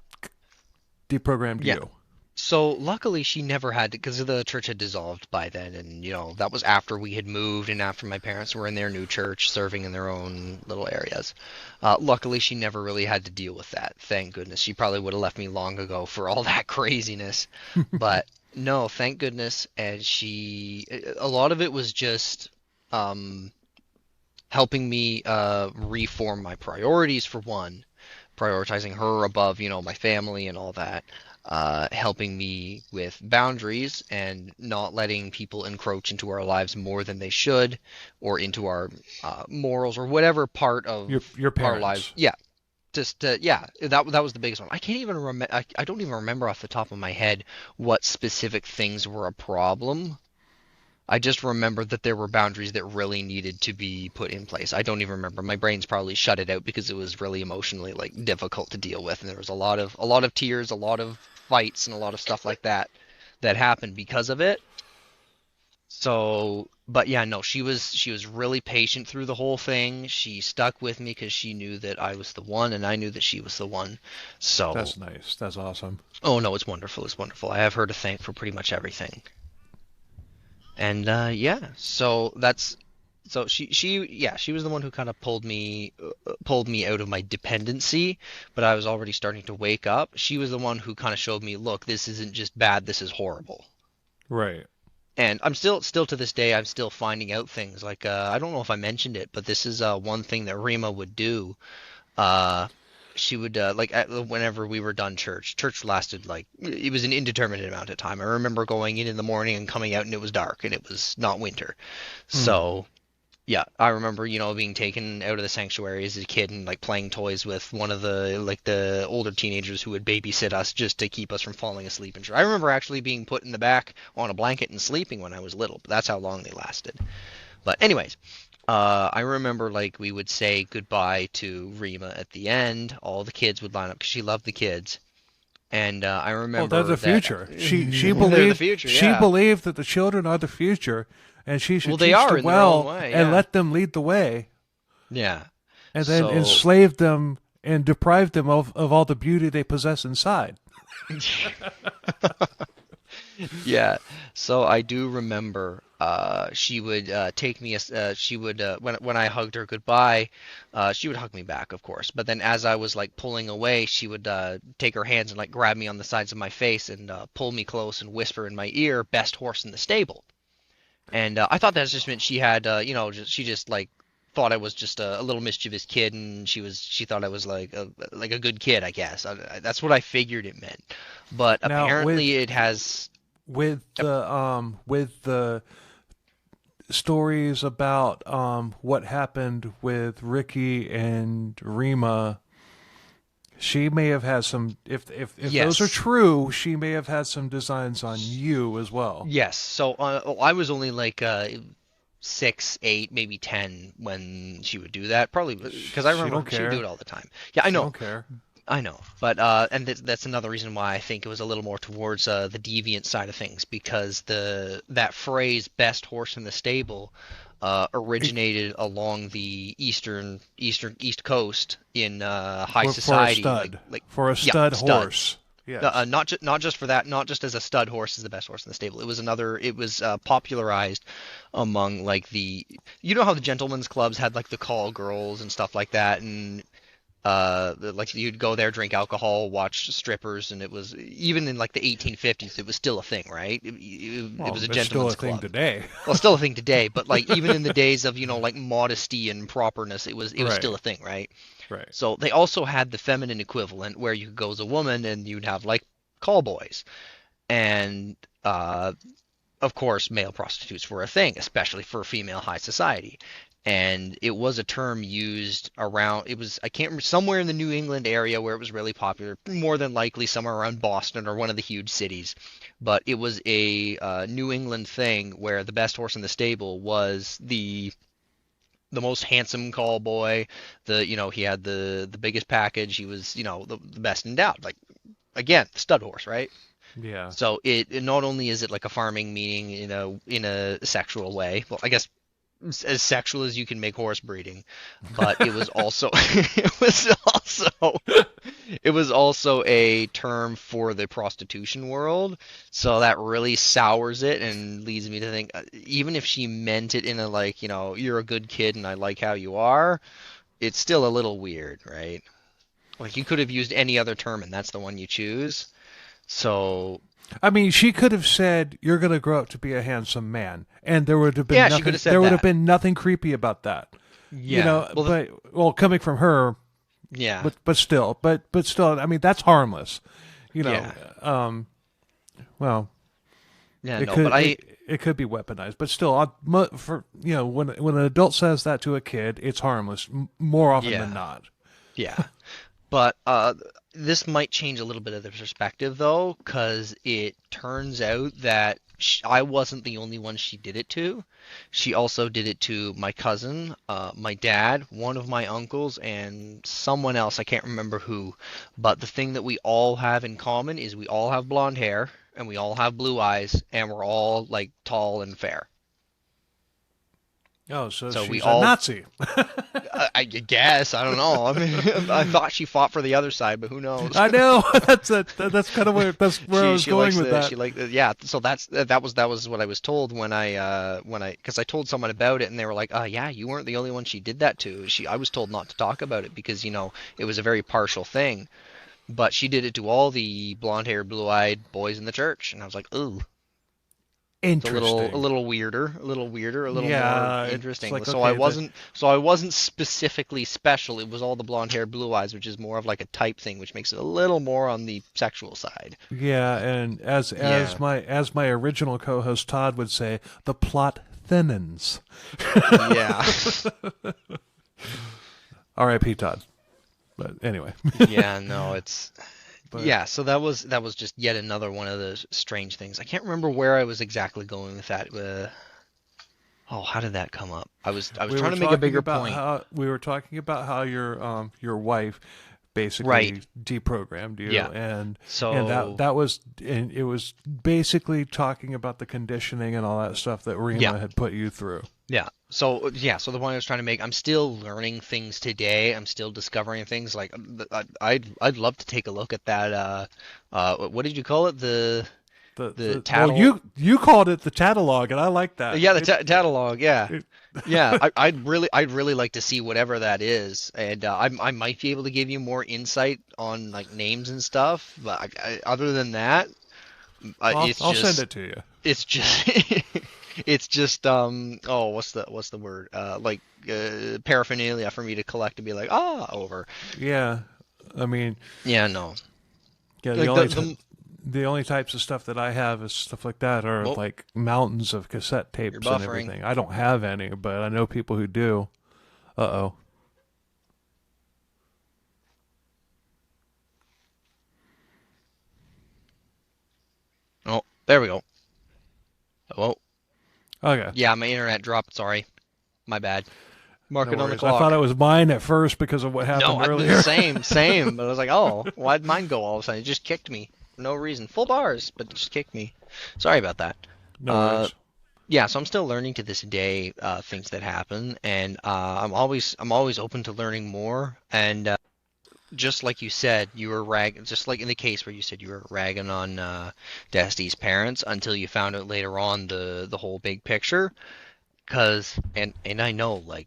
deprogrammed yeah. you? So luckily she never had to, because the church had dissolved by then, and that was after we had moved and after my parents were in their new church, serving in their own little areas. Luckily she never really had to deal with that. Thank goodness. She probably would have left me long ago for all that craziness, but no, thank goodness. And a lot of it was just um, helping me reform my priorities for one, prioritizing her above, my family and all that, helping me with boundaries and not letting people encroach into our lives more than they should, or into our morals or whatever part of Your our lives. parents. Yeah, just yeah, that was the biggest one. I can't even remember. I don't even remember off the top of my head what specific things were a problem. I just remember that there were boundaries that really needed to be put in place. I don't even remember. My brain's probably shut it out because it was really emotionally like difficult to deal with, and there was a lot of tears, a lot of fights, and a lot of stuff like that that happened because of it. So, but yeah, no, she was really patient through the whole thing. She stuck with me because she knew that I was the one, and I knew that she was the one. So, That's nice. That's awesome. oh no, it's wonderful. It's wonderful. I have her to thank for pretty much everything. And yeah, so she was the one who kind of pulled me out of my dependency, but I was already starting to wake up. She was the one who kind of showed me, look, this isn't just bad, this is horrible. Right. And I'm still to this day, I'm still finding out things like I don't know if I mentioned it, but this is one thing that Rima would do. Uh, she would whenever we were done church. Church lasted like it was an indeterminate amount of time. I remember going in the morning and coming out, and it was dark, and it was not winter. Hmm. So yeah, I remember, being taken out of the sanctuary as a kid and like playing toys with one of the older teenagers who would babysit us just to keep us from falling asleep and shit. I remember actually being put in the back on a blanket and sleeping when I was little, but that's how long they lasted. But anyways, I remember like we would say goodbye to Rima at the end. All the kids would line up because she loved the kids, and I Oh, they're remember the that future. She they're the believed future. she Yeah. believed that the children are the future, and she Well, should they teach are them in their own well way. and Yeah. let them lead the way, Yeah. and then So enslave them and deprive them of all the beauty they possess inside. yeah, so I do remember she would take me she would when I hugged her goodbye, she would hug me back, of course. But then as I was like pulling away, she would take her hands and like grab me on the sides of my face and pull me close and whisper in my ear, "Best horse in the stable." And I thought that just meant she had she just like thought I was just a little mischievous kid, and she thought I was like a good kid, I guess. That's what I figured it meant. But Now, with apparently it has. with the stories about what happened with Ricky and Rima, She may have had some. If those are Yes. true, she may have had some designs on you as well. Yes. So I was only like 6, 8, maybe 10 when she would do that. Probably because I She remember don't she would do care. it all the time. Yeah, I She know. don't care. I know, but and that's another reason why I think it was a little more towards the deviant side of things because the that phrase "best horse in the stable" originated along the east coast in high For a society, stud. like For a yeah, stud studs. horse. Yes. Not just for that, not just as a stud horse is the best horse in the stable. It was another. It was popularized among like the you know how the gentlemen's clubs had like the call girls and stuff like that, and like you'd go there, drink alcohol, watch strippers, and it was even in like the 1850s, it was still a thing, right? It Well, was a it's still a gentleman's thing club. today. Well, still a thing today, but like even in the days of like modesty and properness, it was Right. still a thing, right? Right. So they also had the feminine equivalent where you could go as a woman and you'd have like call boys, and of course, male prostitutes were a thing, especially for female high society. And it was a term used around, it was, I can't remember, somewhere in the New England area where it was really popular, more than likely somewhere around Boston or one of the huge cities. But it was a New England thing where the best horse in the stable was the most handsome call boy. He had the biggest package. He was, the best endowed. Like, again, stud horse, right? Yeah. So it not only is it like a farming meaning, in a sexual way. Well, I guess as sexual as you can make horse breeding, but it was also it was also a term for the prostitution world. So that really sours it and leads me to think, even if she meant it in a like, you're a good kid and I like how you are, it's still a little weird, right? Like you could have used any other term and that's the one you choose. So I mean, she could have said, "You're going to grow up to be a handsome man," and there would have been yeah, she could nothing. have There said would have that. been nothing creepy about that, Yeah. Well, But well, coming from her, yeah. but still, I mean, that's harmless. You know, Yeah. um, well, Yeah, it no, but could it could be weaponized, but still, for when an adult says that to a kid, it's harmless more often than yeah. not. Yeah. But this might change a little bit of the perspective though, because it turns out that I wasn't the only one she did it to. She also did it to my cousin, my dad, one of my uncles, and someone else. I can't remember who. But the thing that we all have in common is we all have blonde hair and we all have blue eyes and we're all like tall and fair. Oh, so So we she's a all Nazi. I guess I don't know. I mean, I thought she fought for the other side, but who knows? I know that's kind of where I was She going likes with the that. she like the, yeah. So that was what I was told when I because I told someone about it and they were like, yeah, you weren't the only one she did that to. I was told not to talk about it because it was a very partial thing, but she did it to all the blonde-haired, blue-eyed boys in the church, and I was like, ooh. It's a Interesting. little weirder, a little more Yeah, it's interesting. like okay, So I wasn't specifically special. It was all the blonde hair, blue eyes, which is more of like a type thing, which makes it a little more on the sexual side. yeah, and Yeah, as my original co-host Todd would say, the plot thinnens. yeah, R.I.P. Todd. But anyway, yeah. No, it's but yeah. So that was just yet another one of those strange things. I can't remember where I was exactly going with that. Oh, how did that come up? I was trying to make a bigger point. we were talking about how your wife Right. basically deprogrammed you, Yeah. and So it was basically talking about the conditioning and all that stuff that yeah. Rima had put you through. So the point I was trying to make, I'm still learning things today. I'm still discovering things. Like I'd love to take a look at that. What did you call it? The Well, tattle. you called it the catalog, and I like that. Yeah, the catalog. Yeah, It- yeah. I'd really like to see whatever that is, and I might be able to give you more insight on like names and stuff. But other than that, it's I'll send just it to you. it's just it's just oh what's the word like paraphernalia for me to collect and be like over. Yeah, I mean, Yeah, no. yeah. Like The only types of stuff that I have is stuff like that, are oh, like mountains of cassette you're tapes and buffering. everything. I don't have any, but I know people who do. Uh oh. There we go. Oh, Okay. yeah, my internet dropped. Sorry, my bad. Mark No it on the worries. I thought clock. it was mine at first because of what No, happened the earlier. same. But I was like, oh, why'd mine go all of a sudden? It just kicked me for no reason. Full bars, but it just kicked me. Sorry about that. No Uh, worries. yeah, so I'm still learning to this day things that happen, and I'm always open to learning more. And just like you said, you were just like in the case where you said you were ragging on Desti's parents until you found out later on the whole big picture. Cause and I know like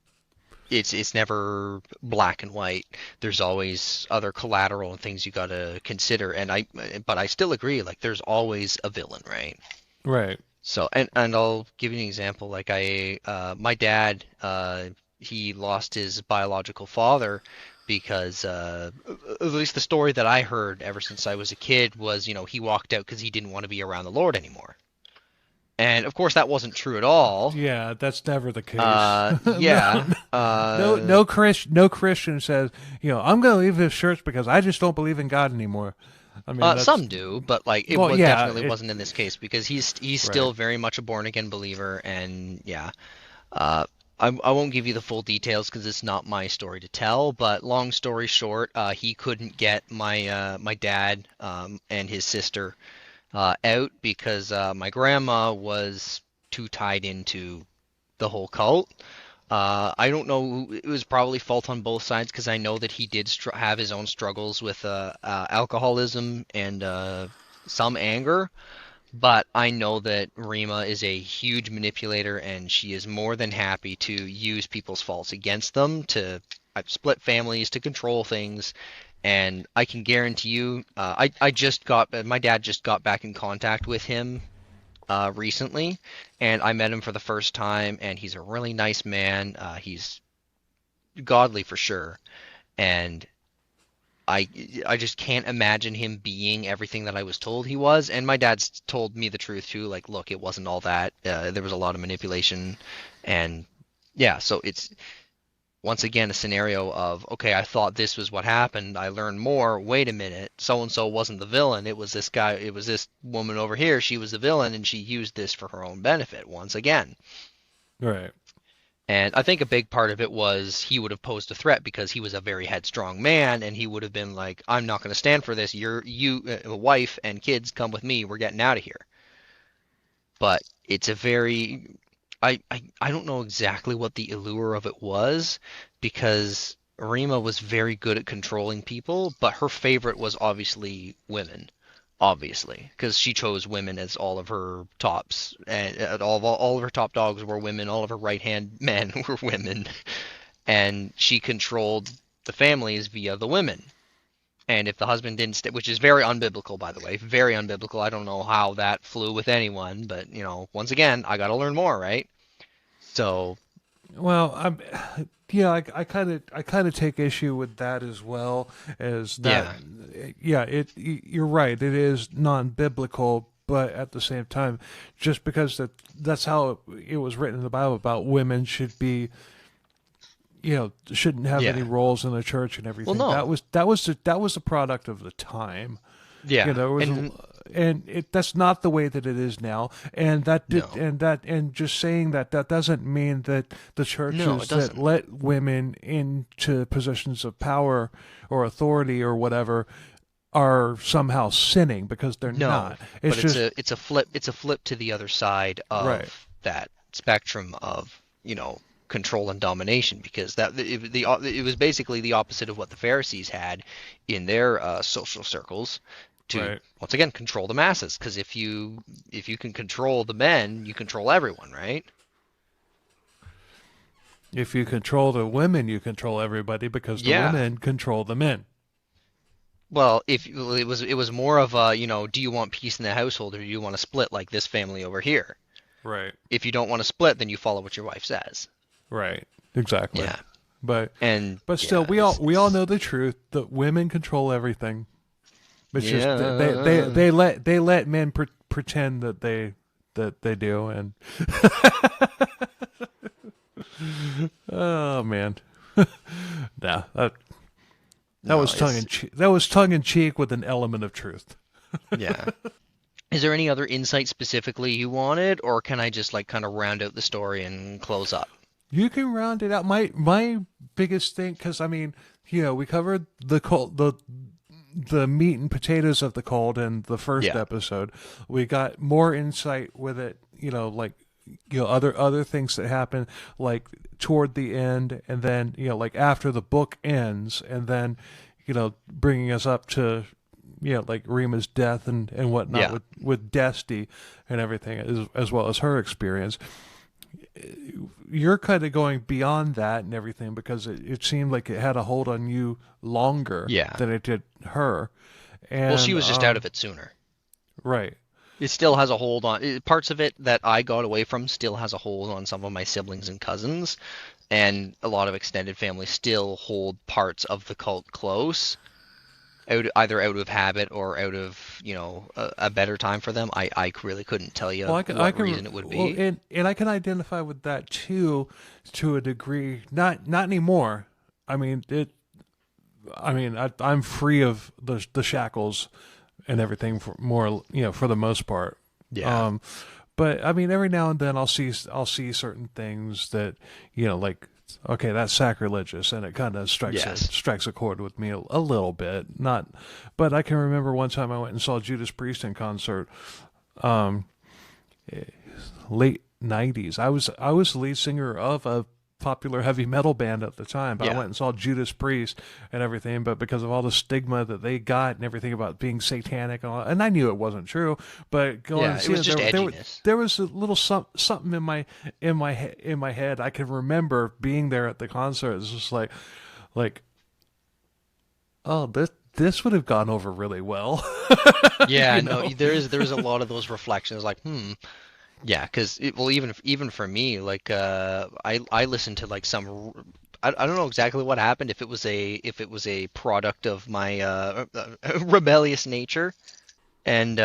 it's never black and white. There's always other collateral and things you got to consider. But I still agree. Like there's always a villain, right? Right. So and I'll give you an example. Like my dad, he lost his biological father because at least the story that I heard ever since I was a kid was, he walked out because he didn't want to be around the Lord anymore. And of course that wasn't true at all. Yeah, that's never the case. No, Yeah. no Christian says, I'm going to leave this church because I just don't believe in God anymore. I mean, that's Some do, but like it well, was yeah, definitely wasn't in this case because he's right, still very much a born again believer, and yeah. Uh, I won't give you the full details because it's not my story to tell, but long story short, he couldn't get my dad and his sister out because my grandma was too tied into the whole cult. I don't know. It was probably fault on both sides because I know that he did have his own struggles with alcoholism and some anger. But I know that Rima is a huge manipulator, and she is more than happy to use people's faults against them to split families, to control things. And I can guarantee you, I just got my dad just got back in contact with him recently, and I met him for the first time, and he's a really nice man. He's godly for sure, and I I just can't imagine him being everything that I was told he was. And my dad's told me the truth too. Like, look, it wasn't all that. There was a lot of manipulation, and yeah. So it's once again a scenario of okay, I thought this was what happened. I learned more. Wait a minute, so and so wasn't the villain. It was this guy. It was this woman over here. She was the villain, and she used this for her own benefit once again. right. And I think a big part of it was he would have posed a threat because he was a very headstrong man, and he would have been like, "I'm not going to stand for this. Wife and kids, come with me. We're getting out of here." But it's a very, I don't know exactly what the allure of it was because Rima was very good at controlling people, but her favorite was obviously women. Obviously, because she chose women as all of her tops, and all of her top dogs were women. All of her right hand men were women, and she controlled the families via the women. And if the husband didn't stay, which is very unbiblical, by the way, very unbiblical. I don't know how that flew with anyone, but once again, I got to learn more, right? So, Well, yeah, I kind of take issue with that as well as that. yeah, Yeah, you're right. It is non-biblical, but at the same time, just because that's how it was written in the Bible about women should be, shouldn't have any yeah. roles in the church and Well, everything. no, That was a product of the time. yeah, There was, and and that's not the way that it is now. And no, and just saying that doesn't mean that the no, churches it that doesn't. let women into positions of power or authority or whatever are somehow sinning because they're No, not. It's but it's just a flip to the other side right, of that spectrum of, control and domination because it was basically the opposite of what the Pharisees had in their social circles to right. once again control the masses because if you can control the men, you control everyone, right? If you control the women, you control everybody because the Yeah. women control the men. Well, if it was more of a, do you want peace in the household or do you want to split like this family over here? Right. If you don't want to split, then you follow what your wife says. Right. Exactly. Yeah. But And but still, yeah, we all know the truth that women control everything. It's just yeah, they let men pretend that they do, and oh man, nah, that no, was tongue in cheek. That was tongue in cheek with an element of truth. yeah. Is there any other insight specifically you wanted, or can I just like kind of round out the story and close up? You can round it out. My biggest thing, because I mean, we covered the meat and potatoes of the cult in the first Yeah. episode. We got more insight with it, like other things that happen like toward the end, and then like after the book ends, and then bringing us up to like Rima's death and whatnot Yeah. with Desti and everything, as well as her experience. You're kind of going beyond that and everything because it seemed like it had a hold on you longer Yeah. than it did her. Well, she And was just out of it sooner. right. It still has a hold on parts of it that I got away from still has a hold on some of my siblings and cousins, and a lot of extended family still hold parts of the cult close, either out of habit or out of, a better time for them. I really couldn't tell you Well, I what can, reason it would well, be. and I can identify with that too, to a degree. Not anymore. I mean it. I mean I'm free of the shackles and everything for more, for the most part. Yeah. Um, but I mean, every now and then I'll see certain things that like, okay, that's sacrilegious, and it kind of Yes. strikes a chord with me a little bit. Not, but I can remember one time I went and saw Judas Priest in concert, um, late '90s. I was the lead singer of a popular heavy metal band at the time, but I Yeah. went and saw Judas Priest and everything. But because of all the stigma that they got and everything about being satanic, and I knew it wasn't true, but going Yeah. to It see was it, just there edginess. there was a little something in my head. I can remember being there at the concert. It's just like, oh, this would have gone over really well, Yeah. you No. know. There is a lot of those reflections. Like, Yeah, because well, even for me, like I listened to like I don't know exactly what happened if it was a product of my rebellious nature, and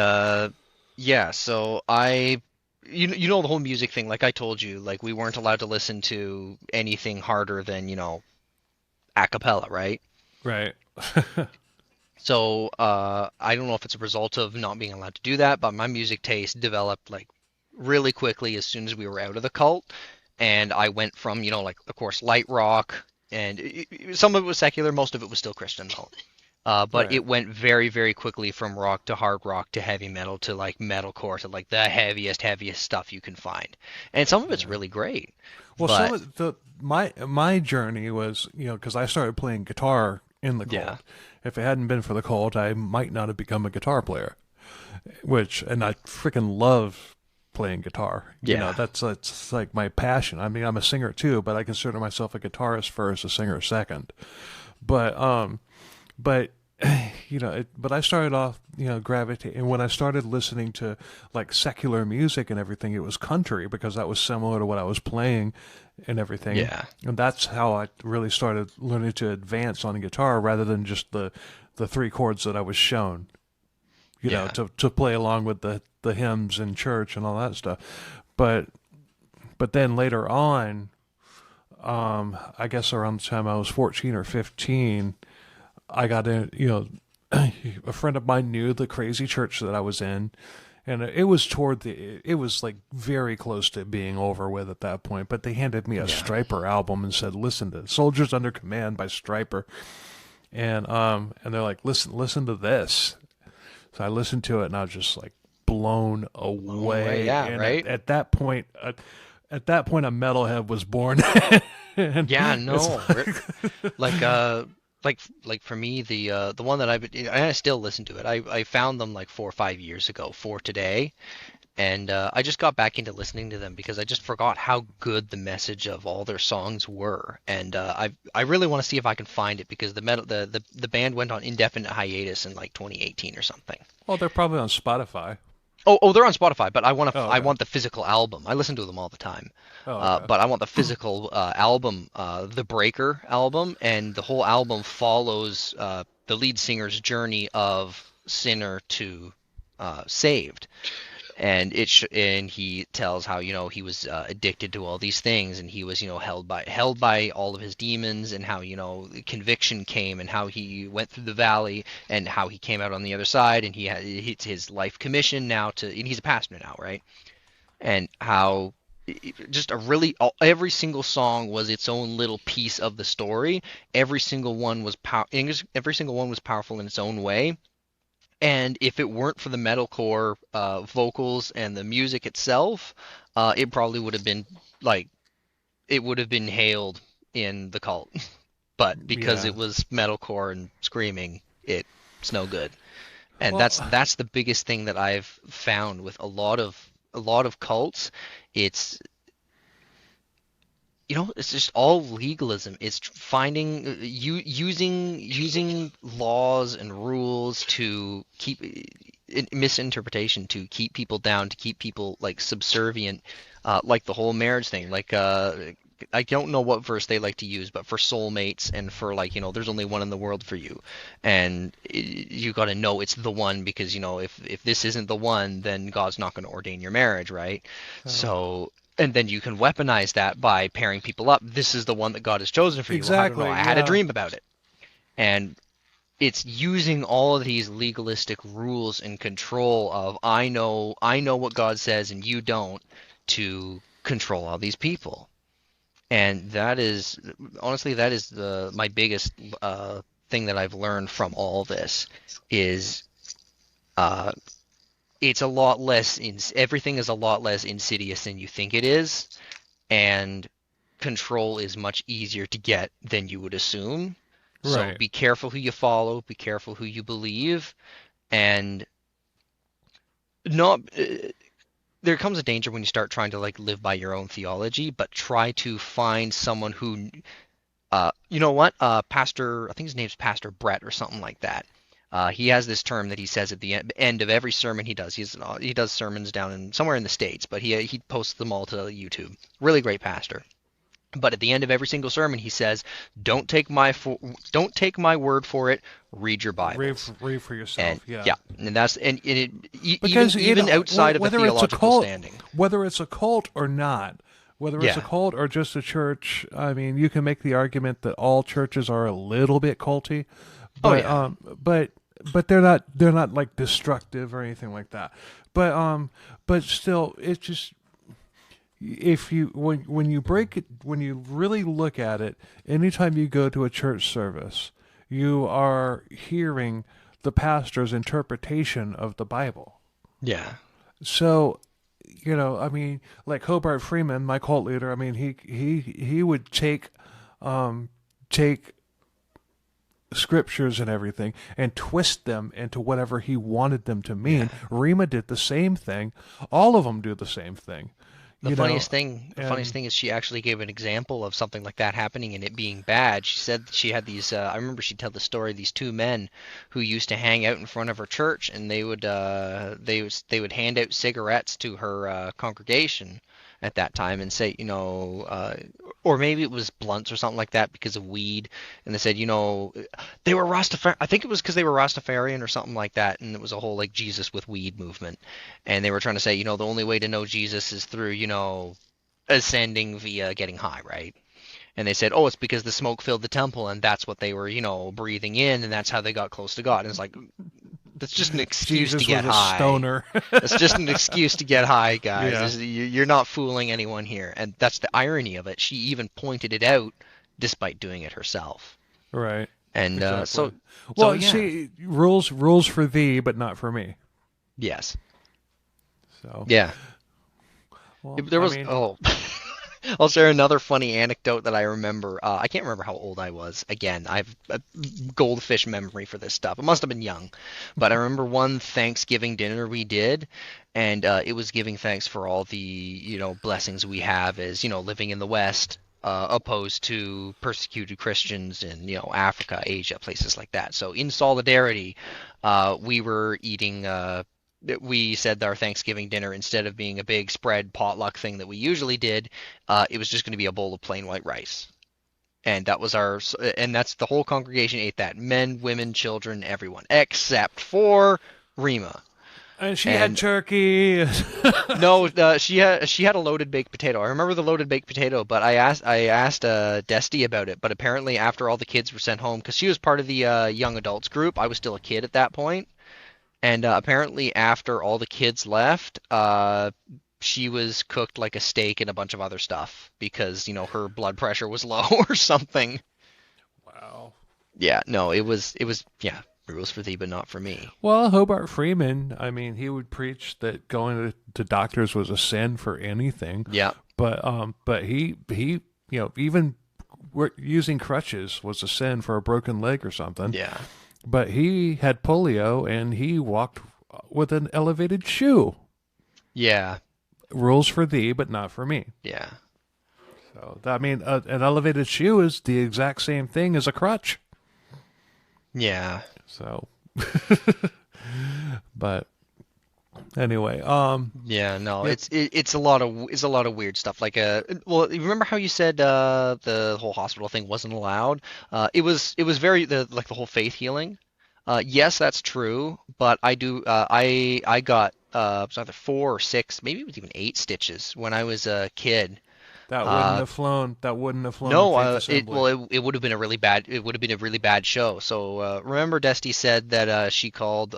yeah, so you know the whole music thing, like I told you, like we weren't allowed to listen to anything harder than a cappella, right? Right. So I don't know if it's a result of not being allowed to do that, but my music taste developed like really quickly as soon as we were out of the cult, and I went from like of course light rock, and some of it was secular, most of it was still Christian though. But Right. it went very, very quickly from rock to hard rock to heavy metal to like metalcore to like the heaviest stuff you can find, and some of it's Yeah. really great. Well, some But of the my journey was, because I started playing guitar in the yeah, cult. If it hadn't been for the cult, I might not have become a guitar player. And I freaking love playing guitar. yeah, That's like my passion. I mean, I'm a singer too, but I consider myself a guitarist first, a singer second. But but but I started off, gravitating, and when I started listening to like secular music and everything, it was country because that was similar to what I was playing and everything. yeah, And that's how I really started learning to advance on guitar rather than just the three chords that I was shown, yeah, to play along with the hymns in church and all that stuff. But then later on, I guess around the time I was 14 or 15, I got in, a friend of mine knew the crazy church that I was in, and it was like very close to being over with at that point. But they handed me a yeah. Striper album and said, "Listen to Soldiers Under Command by Striper," and they're like, "Listen to this." So I listened to it, and I was just like blown Blown away, away. yeah, And right? at that point, a metalhead was born, and Yeah, it's no. like, Like like for me the one that and I still listen to it. I found them like 4 or 5 years ago for today, and I just got back into listening to them because I just forgot how good the message of all their songs were, and I really want to see if I can find it because the band went on indefinite hiatus in like 2018 or something. well, they're probably on Spotify. Oh, they're on Spotify, but Oh, I okay. want the physical album. I listen to them all the time. Oh, okay. But I want the physical album, the Breaker album, and the whole album follows the lead singer's journey of sinner to saved. And he tells how he was addicted to all these things, and he was held by all of his demons, and how conviction came, and how he went through the valley, and how he came out on the other side, and he had it's his life commission now to and he's a pastor now, right? And how just every single song was its own little piece of the story. Every single one was powerful in its own way. And if it weren't for the metalcore vocals and the music itself, it probably would have been like it would have been hailed in the cult. But because Yeah. it was metalcore and screaming, it's no good. And Well, that's the biggest thing that I've found with a lot of cults. It's it's just all legalism. It's finding using laws and rules to keep misinterpretation, to keep people down, to keep people like subservient, like the whole marriage thing. Like I don't know what verse they like to use, but for soulmates and for like there's only one in the world for you, and you got to know it's the one, because if this isn't the one, then God's not going to ordain your marriage, right? uh, So, and then you can weaponize that by pairing people up. This is the one that God has chosen for you. Well, how do you know? exactly. I had a Yeah. dream about it. And it's using all of these legalistic rules and control of I know what God says and you don't, to control all these people. And that is honestly that is the my biggest thing that I've learned from all this is uh, it's a lot less in everything is a lot less insidious than you think it is, and control is much easier to get than you would assume. So Right. be careful who you follow, be careful who you believe, and not there comes a danger when you start trying to like live by your own theology, but try to find someone who you know what? Pastor, I think his name's Pastor Brett or something like that. He has this term that he says at the end of every sermon he does. He does sermons down in somewhere in the States, but he posts them all to YouTube. Really great pastor. But at the end of every single sermon, he says, don't take my word for it. Read your Read, Bibles." read for And yourself. Yeah. yeah, and that's and it even Because even outside of a whether it's a theological cult, standing. whether it's a cult or not, whether it's a Yeah. cult or just a church, I mean, you can make the argument that all churches are a little bit culty, Oh but yeah. but they're not like destructive or anything like that. But still, it's just if you when you break it, when you really look at it, anytime you go to a church service, you are hearing the pastor's interpretation of the Bible. Yeah. So, I mean, like Hobart Freeman, my cult leader, I mean, he would take scriptures and everything and twist them into whatever he wanted them to Yeah. mean. Rima did the same thing. All of them do the same thing, The you know. funniest thing, the funniest And thing is she actually gave an example of something like that happening and it being bad. She said she had these. I remember she'd tell the story. These two men who used to hang out in front of her church, and they would hand out cigarettes to her congregation at that time and say, or maybe it was blunts or something like that because of weed. And they said, they were Rastafari. I think it was because they were Rastafarian or something like that, and it was a whole like Jesus with weed movement, and they were trying to say, the only way to know Jesus is through, ascending via getting high, right? And they said, oh, it's because the smoke filled the temple, and that's what they were, breathing in, and that's how they got close to God. And it's like, that's just an excuse to Jesus was get a high. stoner. That's just an excuse to get high, guys. Yeah, You're not fooling anyone here. And that's the irony of it. She even pointed it out despite doing it herself. right. And Exactly. so Well, yeah, see, rules for thee, but not for me. yes, So, yeah. well, There I was mean, oh, I'll share another funny anecdote that I remember. I can't remember how old I was. Again, I have a goldfish memory for this stuff. I must have been young, but I remember one Thanksgiving dinner we did, and it was giving thanks for all the blessings we have as living in the West, opposed to persecuted Christians in Africa, Asia, places like that. So in solidarity, we were eating. We said our Thanksgiving dinner, instead of being a big spread potluck thing that we usually did, it was just going to be a bowl of plain white rice. And that's the whole congregation ate that. Men, women, children, everyone, except for Rima. And she had turkey. No, she had a loaded baked potato. I remember the loaded baked potato, but I asked Desti about it. But apparently, after all the kids were sent home, because she was part of the young adults group, I was still a kid at that point, and apparently after all the kids left, she was cooked like a steak and a bunch of other stuff because her blood pressure was low or something. Wow. Yeah, no, it was yeah, rules for thee, but not for me. Well, Hobart Freeman, I mean, he would preach that going to doctors was a sin for anything. Yeah, But he even using crutches was a sin for a broken leg or something. yeah, But he had polio and he walked with an elevated shoe. yeah, Rules for thee, but not for me. yeah. So, I mean, an elevated shoe is the exact same thing as a crutch. Yeah. So, but anyway, Yeah, no, yep. it's a lot of weird stuff. Like well, you remember how you said the whole hospital thing wasn't allowed? It was very the whole faith healing. Yes, that's true, but I got it was either 4 or 6, maybe it was even 8 stitches when I was a kid. That wouldn't Uh, have flown. That wouldn't have flown in no, Faith it Assembly. well it would have been a really bad show. So remember Desti said that she called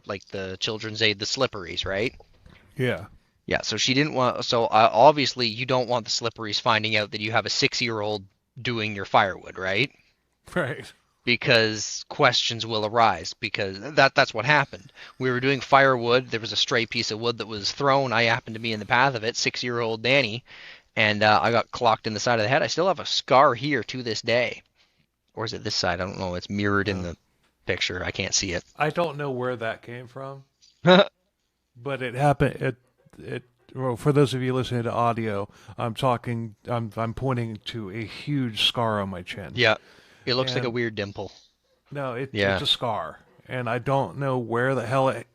like the children's aid the slipperies, right? Yeah. Yeah, so she didn't want. So obviously, you don't want the slipperies finding out that you have a 6-year-old doing your firewood, right? Right. Because questions will arise. Because that's what happened. We were doing firewood. There was a stray piece of wood that was thrown. I happened to be in the path of it. 6-year-old Danny, and I got clocked in the side of the head. I still have a scar here to this day. Or is it this side? I don't know. It's mirrored in Uh, the picture. I can't see it. I don't know where that came from, but it happened. It. Well, for those of you listening to audio, I'm talking. I'm pointing to a huge scar on my chin, Yeah, it looks like a and weird dimple. no, it's Yeah. a scar, and I don't know where the hell it.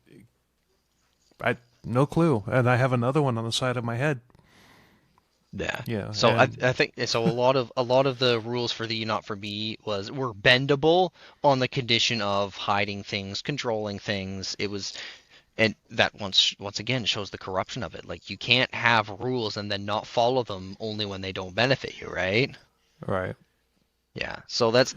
I no clue, and I have another one on the side of my head. Yeah. Yeah, So I and I think so a lot of the rules for the not for me were bendable on the condition of hiding things, controlling things. It was and that once again shows the corruption of it. Like you can't have rules and then not follow them only when they don't benefit you, right? right. Yeah, so that's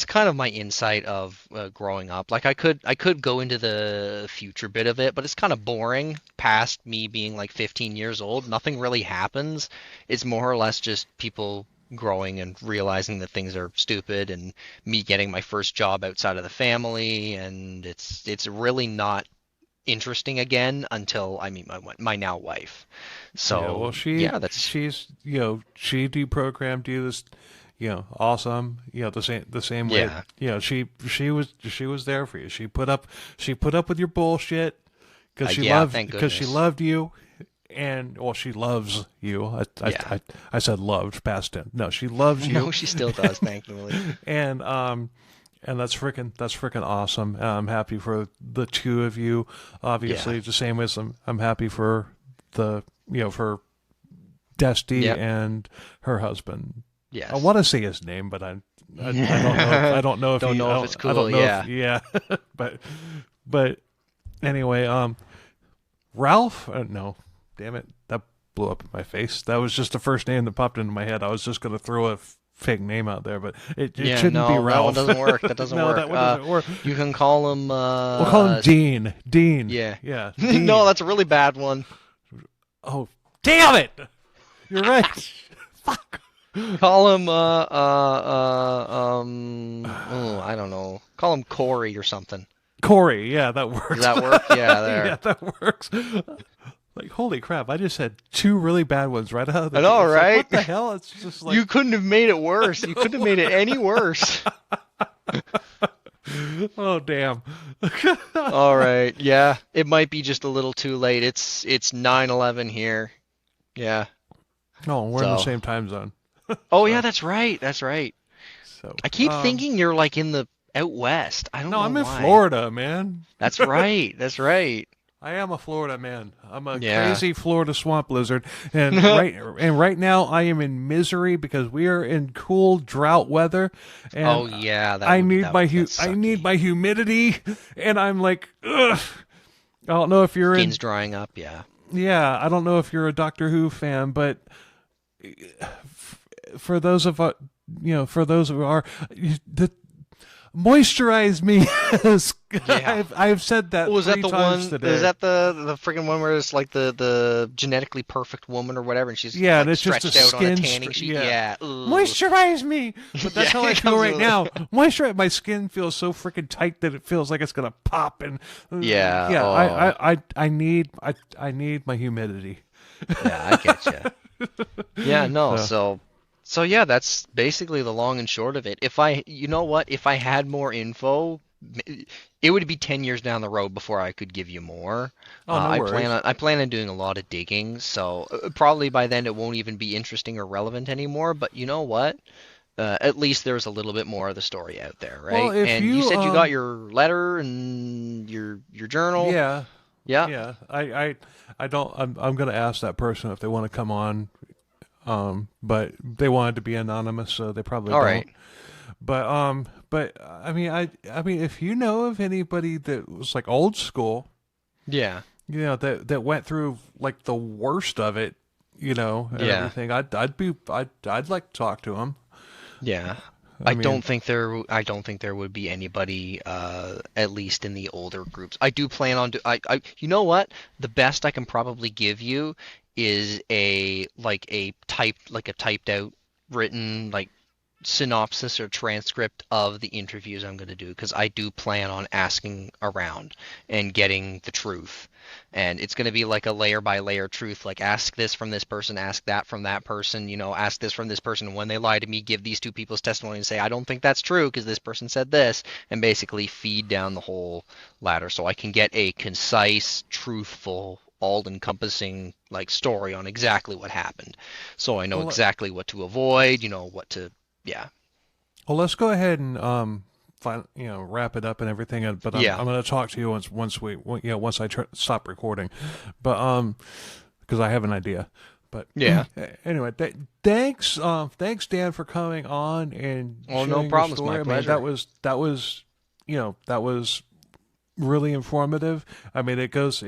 kind of my insight of growing up. Like I could go into the future bit of it, but it's kind of boring. Past me being like 15 years old, nothing really happens. It's more or less just people growing and realizing that things are stupid, and me getting my first job outside of the family, and it's really not interesting again until I meet my now wife. Yeah. Well, So yeah, that's she's she deprogrammed you this. Awesome. The same way. yeah, She was there for you. She put up with your bullshit yeah, thank because she goodness. loved you, and well, she loves you. Yeah. I said loved past tense. No, she loves you, No, she still does, thankfully. and that's freaking awesome. I'm happy for the two of you. Yeah. Obviously, the same as I'm happy for the for Desti Yep. and her husband. I Yes. want to say his name, but I don't know. I don't know if Don't he. know if it's I cool. don't know if Yeah. yeah. but anyway, Ralph. No, damn it, that blew up in my face. That was just the first name that popped into my head. I was just gonna throw a fake name out there, but it Yeah, shouldn't be no, that one Ralph. doesn't work. That doesn't No, work. that one doesn't work. You can call him We'll call him Dean. Dean. yeah. Yeah, No, Dean. that's a really bad one. Oh, damn it! You're right. Fuck. Call him oh, I don't know. Call him Corey or something. Corey. Yeah, that Does works. that work? Yeah, Yeah, there. that works. Like, holy crap, I just had two really bad ones right out of the I gate. know, It's like, right? what the hell? It's just like, You couldn't have made it worse. You couldn't have made it any worse. oh, damn. All right. Yeah, it might be just a little too late. It's 9:11 here. Yeah. No, we're in the So. same time zone. Oh yeah, So, that's right. That's right. so, I keep thinking you're like in the out west. I don't no, know I'm in why. Florida, man. That's right. That's right. I am a Florida man. I'm a Yeah. crazy Florida swamp lizard, and right now I am in misery because we are in cool drought weather, Oh and yeah, I need that's I need sucky. my humidity, and I'm like, ugh. I don't know if you're Skin's in. drying up. Yeah. Yeah, I don't know if you're a Doctor Who fan, but for those of for those who are, the moisturize me. Yeah. I've said that Was that 3 the times one? Is today. that the freaking one where it's like the genetically perfect woman or whatever, and she's Yeah, and like it's just a stretched out on a skin. tanning sheet? Yeah, Yeah. Ugh. moisturize me. But that's Yeah. how I It feel comes right with. now. Moisturize. My skin feels so freaking tight that it feels like it's gonna pop. And Yeah. yeah, Oh. I need my humidity. Yeah. I get you. Yeah. No. So So yeah, that's basically the long and short of it. If I, you know what, if I had more info, it would be 10 years down the road before I could give you more. oh, no worries. I plan on doing a lot of digging, so probably by then it won't even be interesting or relevant anymore. But you know what? At least there's a little bit more of the story out there, Well, right? if And you you said you got your letter and your journal. yeah, Yeah. yeah. I don't. I'm gonna ask that person if they want to come on. But they wanted to be anonymous, so they probably All don't. right. But I mean, if you know of anybody that was like old school, Yeah. that went through like the worst of it, and Yeah. everything, I'd like to talk to them. Yeah. I mean, I don't think there would be anybody at least in the older groups. I do plan on I you know what? The best I can probably give you is a typed out written like synopsis or transcript of the interviews I'm going to do because I do plan on asking around and getting the truth. And it's going to be like a layer by layer truth, like ask this from this person, ask that from that person, ask this from this person. When they lie to me, give these two people's testimony and say, I don't think that's true because this person said this, and basically feed down the whole ladder so I can get a concise, truthful, all-encompassing like story on exactly what happened. So I know well, exactly what to avoid, what to yeah. let's go ahead and wrap it up and everything. But Yeah. I'm going to talk to you once I stop recording, but because I have an idea. But Yeah. anyway, thanks Dan for coming on and Well, no sharing your problem. It's my story. I mean, pleasure. that was really informative. I mean, it goes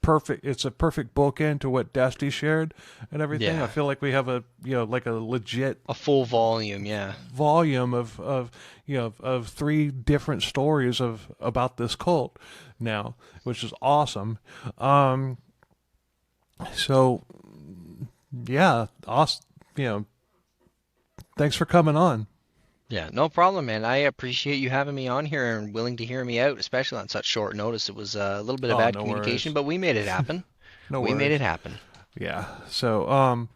perfect. It's a perfect bookend to what Desti shared and everything. I Yeah. feel like we have a like a legit A full volume. Yeah. volume of 3 different stories of about this cult now, which is awesome. So yeah, awesome. Thanks for coming on. Yeah. No problem, man. I appreciate you having me on here and willing to hear me out, especially on such short notice. It was a little bit of Oh, bad no communication, worries. but we made it happen. No We made it worries. happen. Yeah. So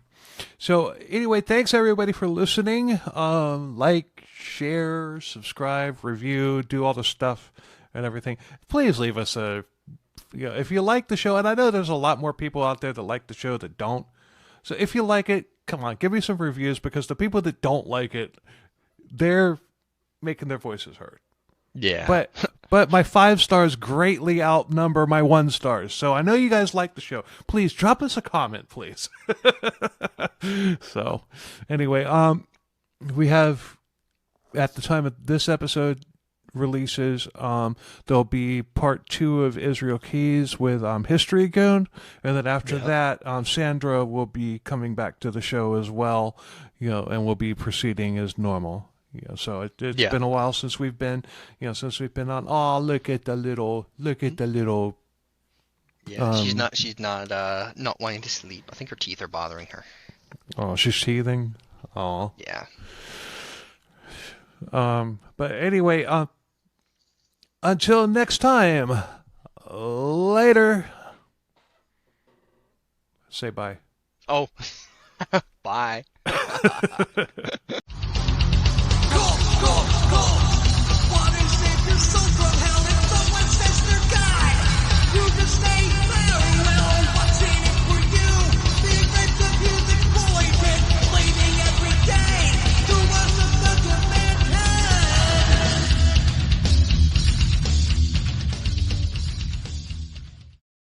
anyway, thanks everybody for listening. Like, share, subscribe, review, do all the stuff and everything. Please leave us if you like the show, and I know there's a lot more people out there that like the show that don't. So if you like it, come on, give me some reviews because the people that don't like it, they're making their voices heard. Yeah. But but my 5 stars greatly outnumber my 1 stars. So I know you guys like the show. Please drop us a comment, please. So anyway, we have at the time of this episode releases, there'll be part 2 of Israel Keys with History Goon, and then after Yep. that, Sandra will be coming back to the show as well, and we'll be proceeding as normal. So it's Yeah. been a while since we've been, on. Oh, look at the little. Yeah. Um, She's not wanting to sleep. I think her teeth are bothering her. oh, she's teething. Oh. Yeah. But anyway, until next time, later. Say bye. Oh. Bye.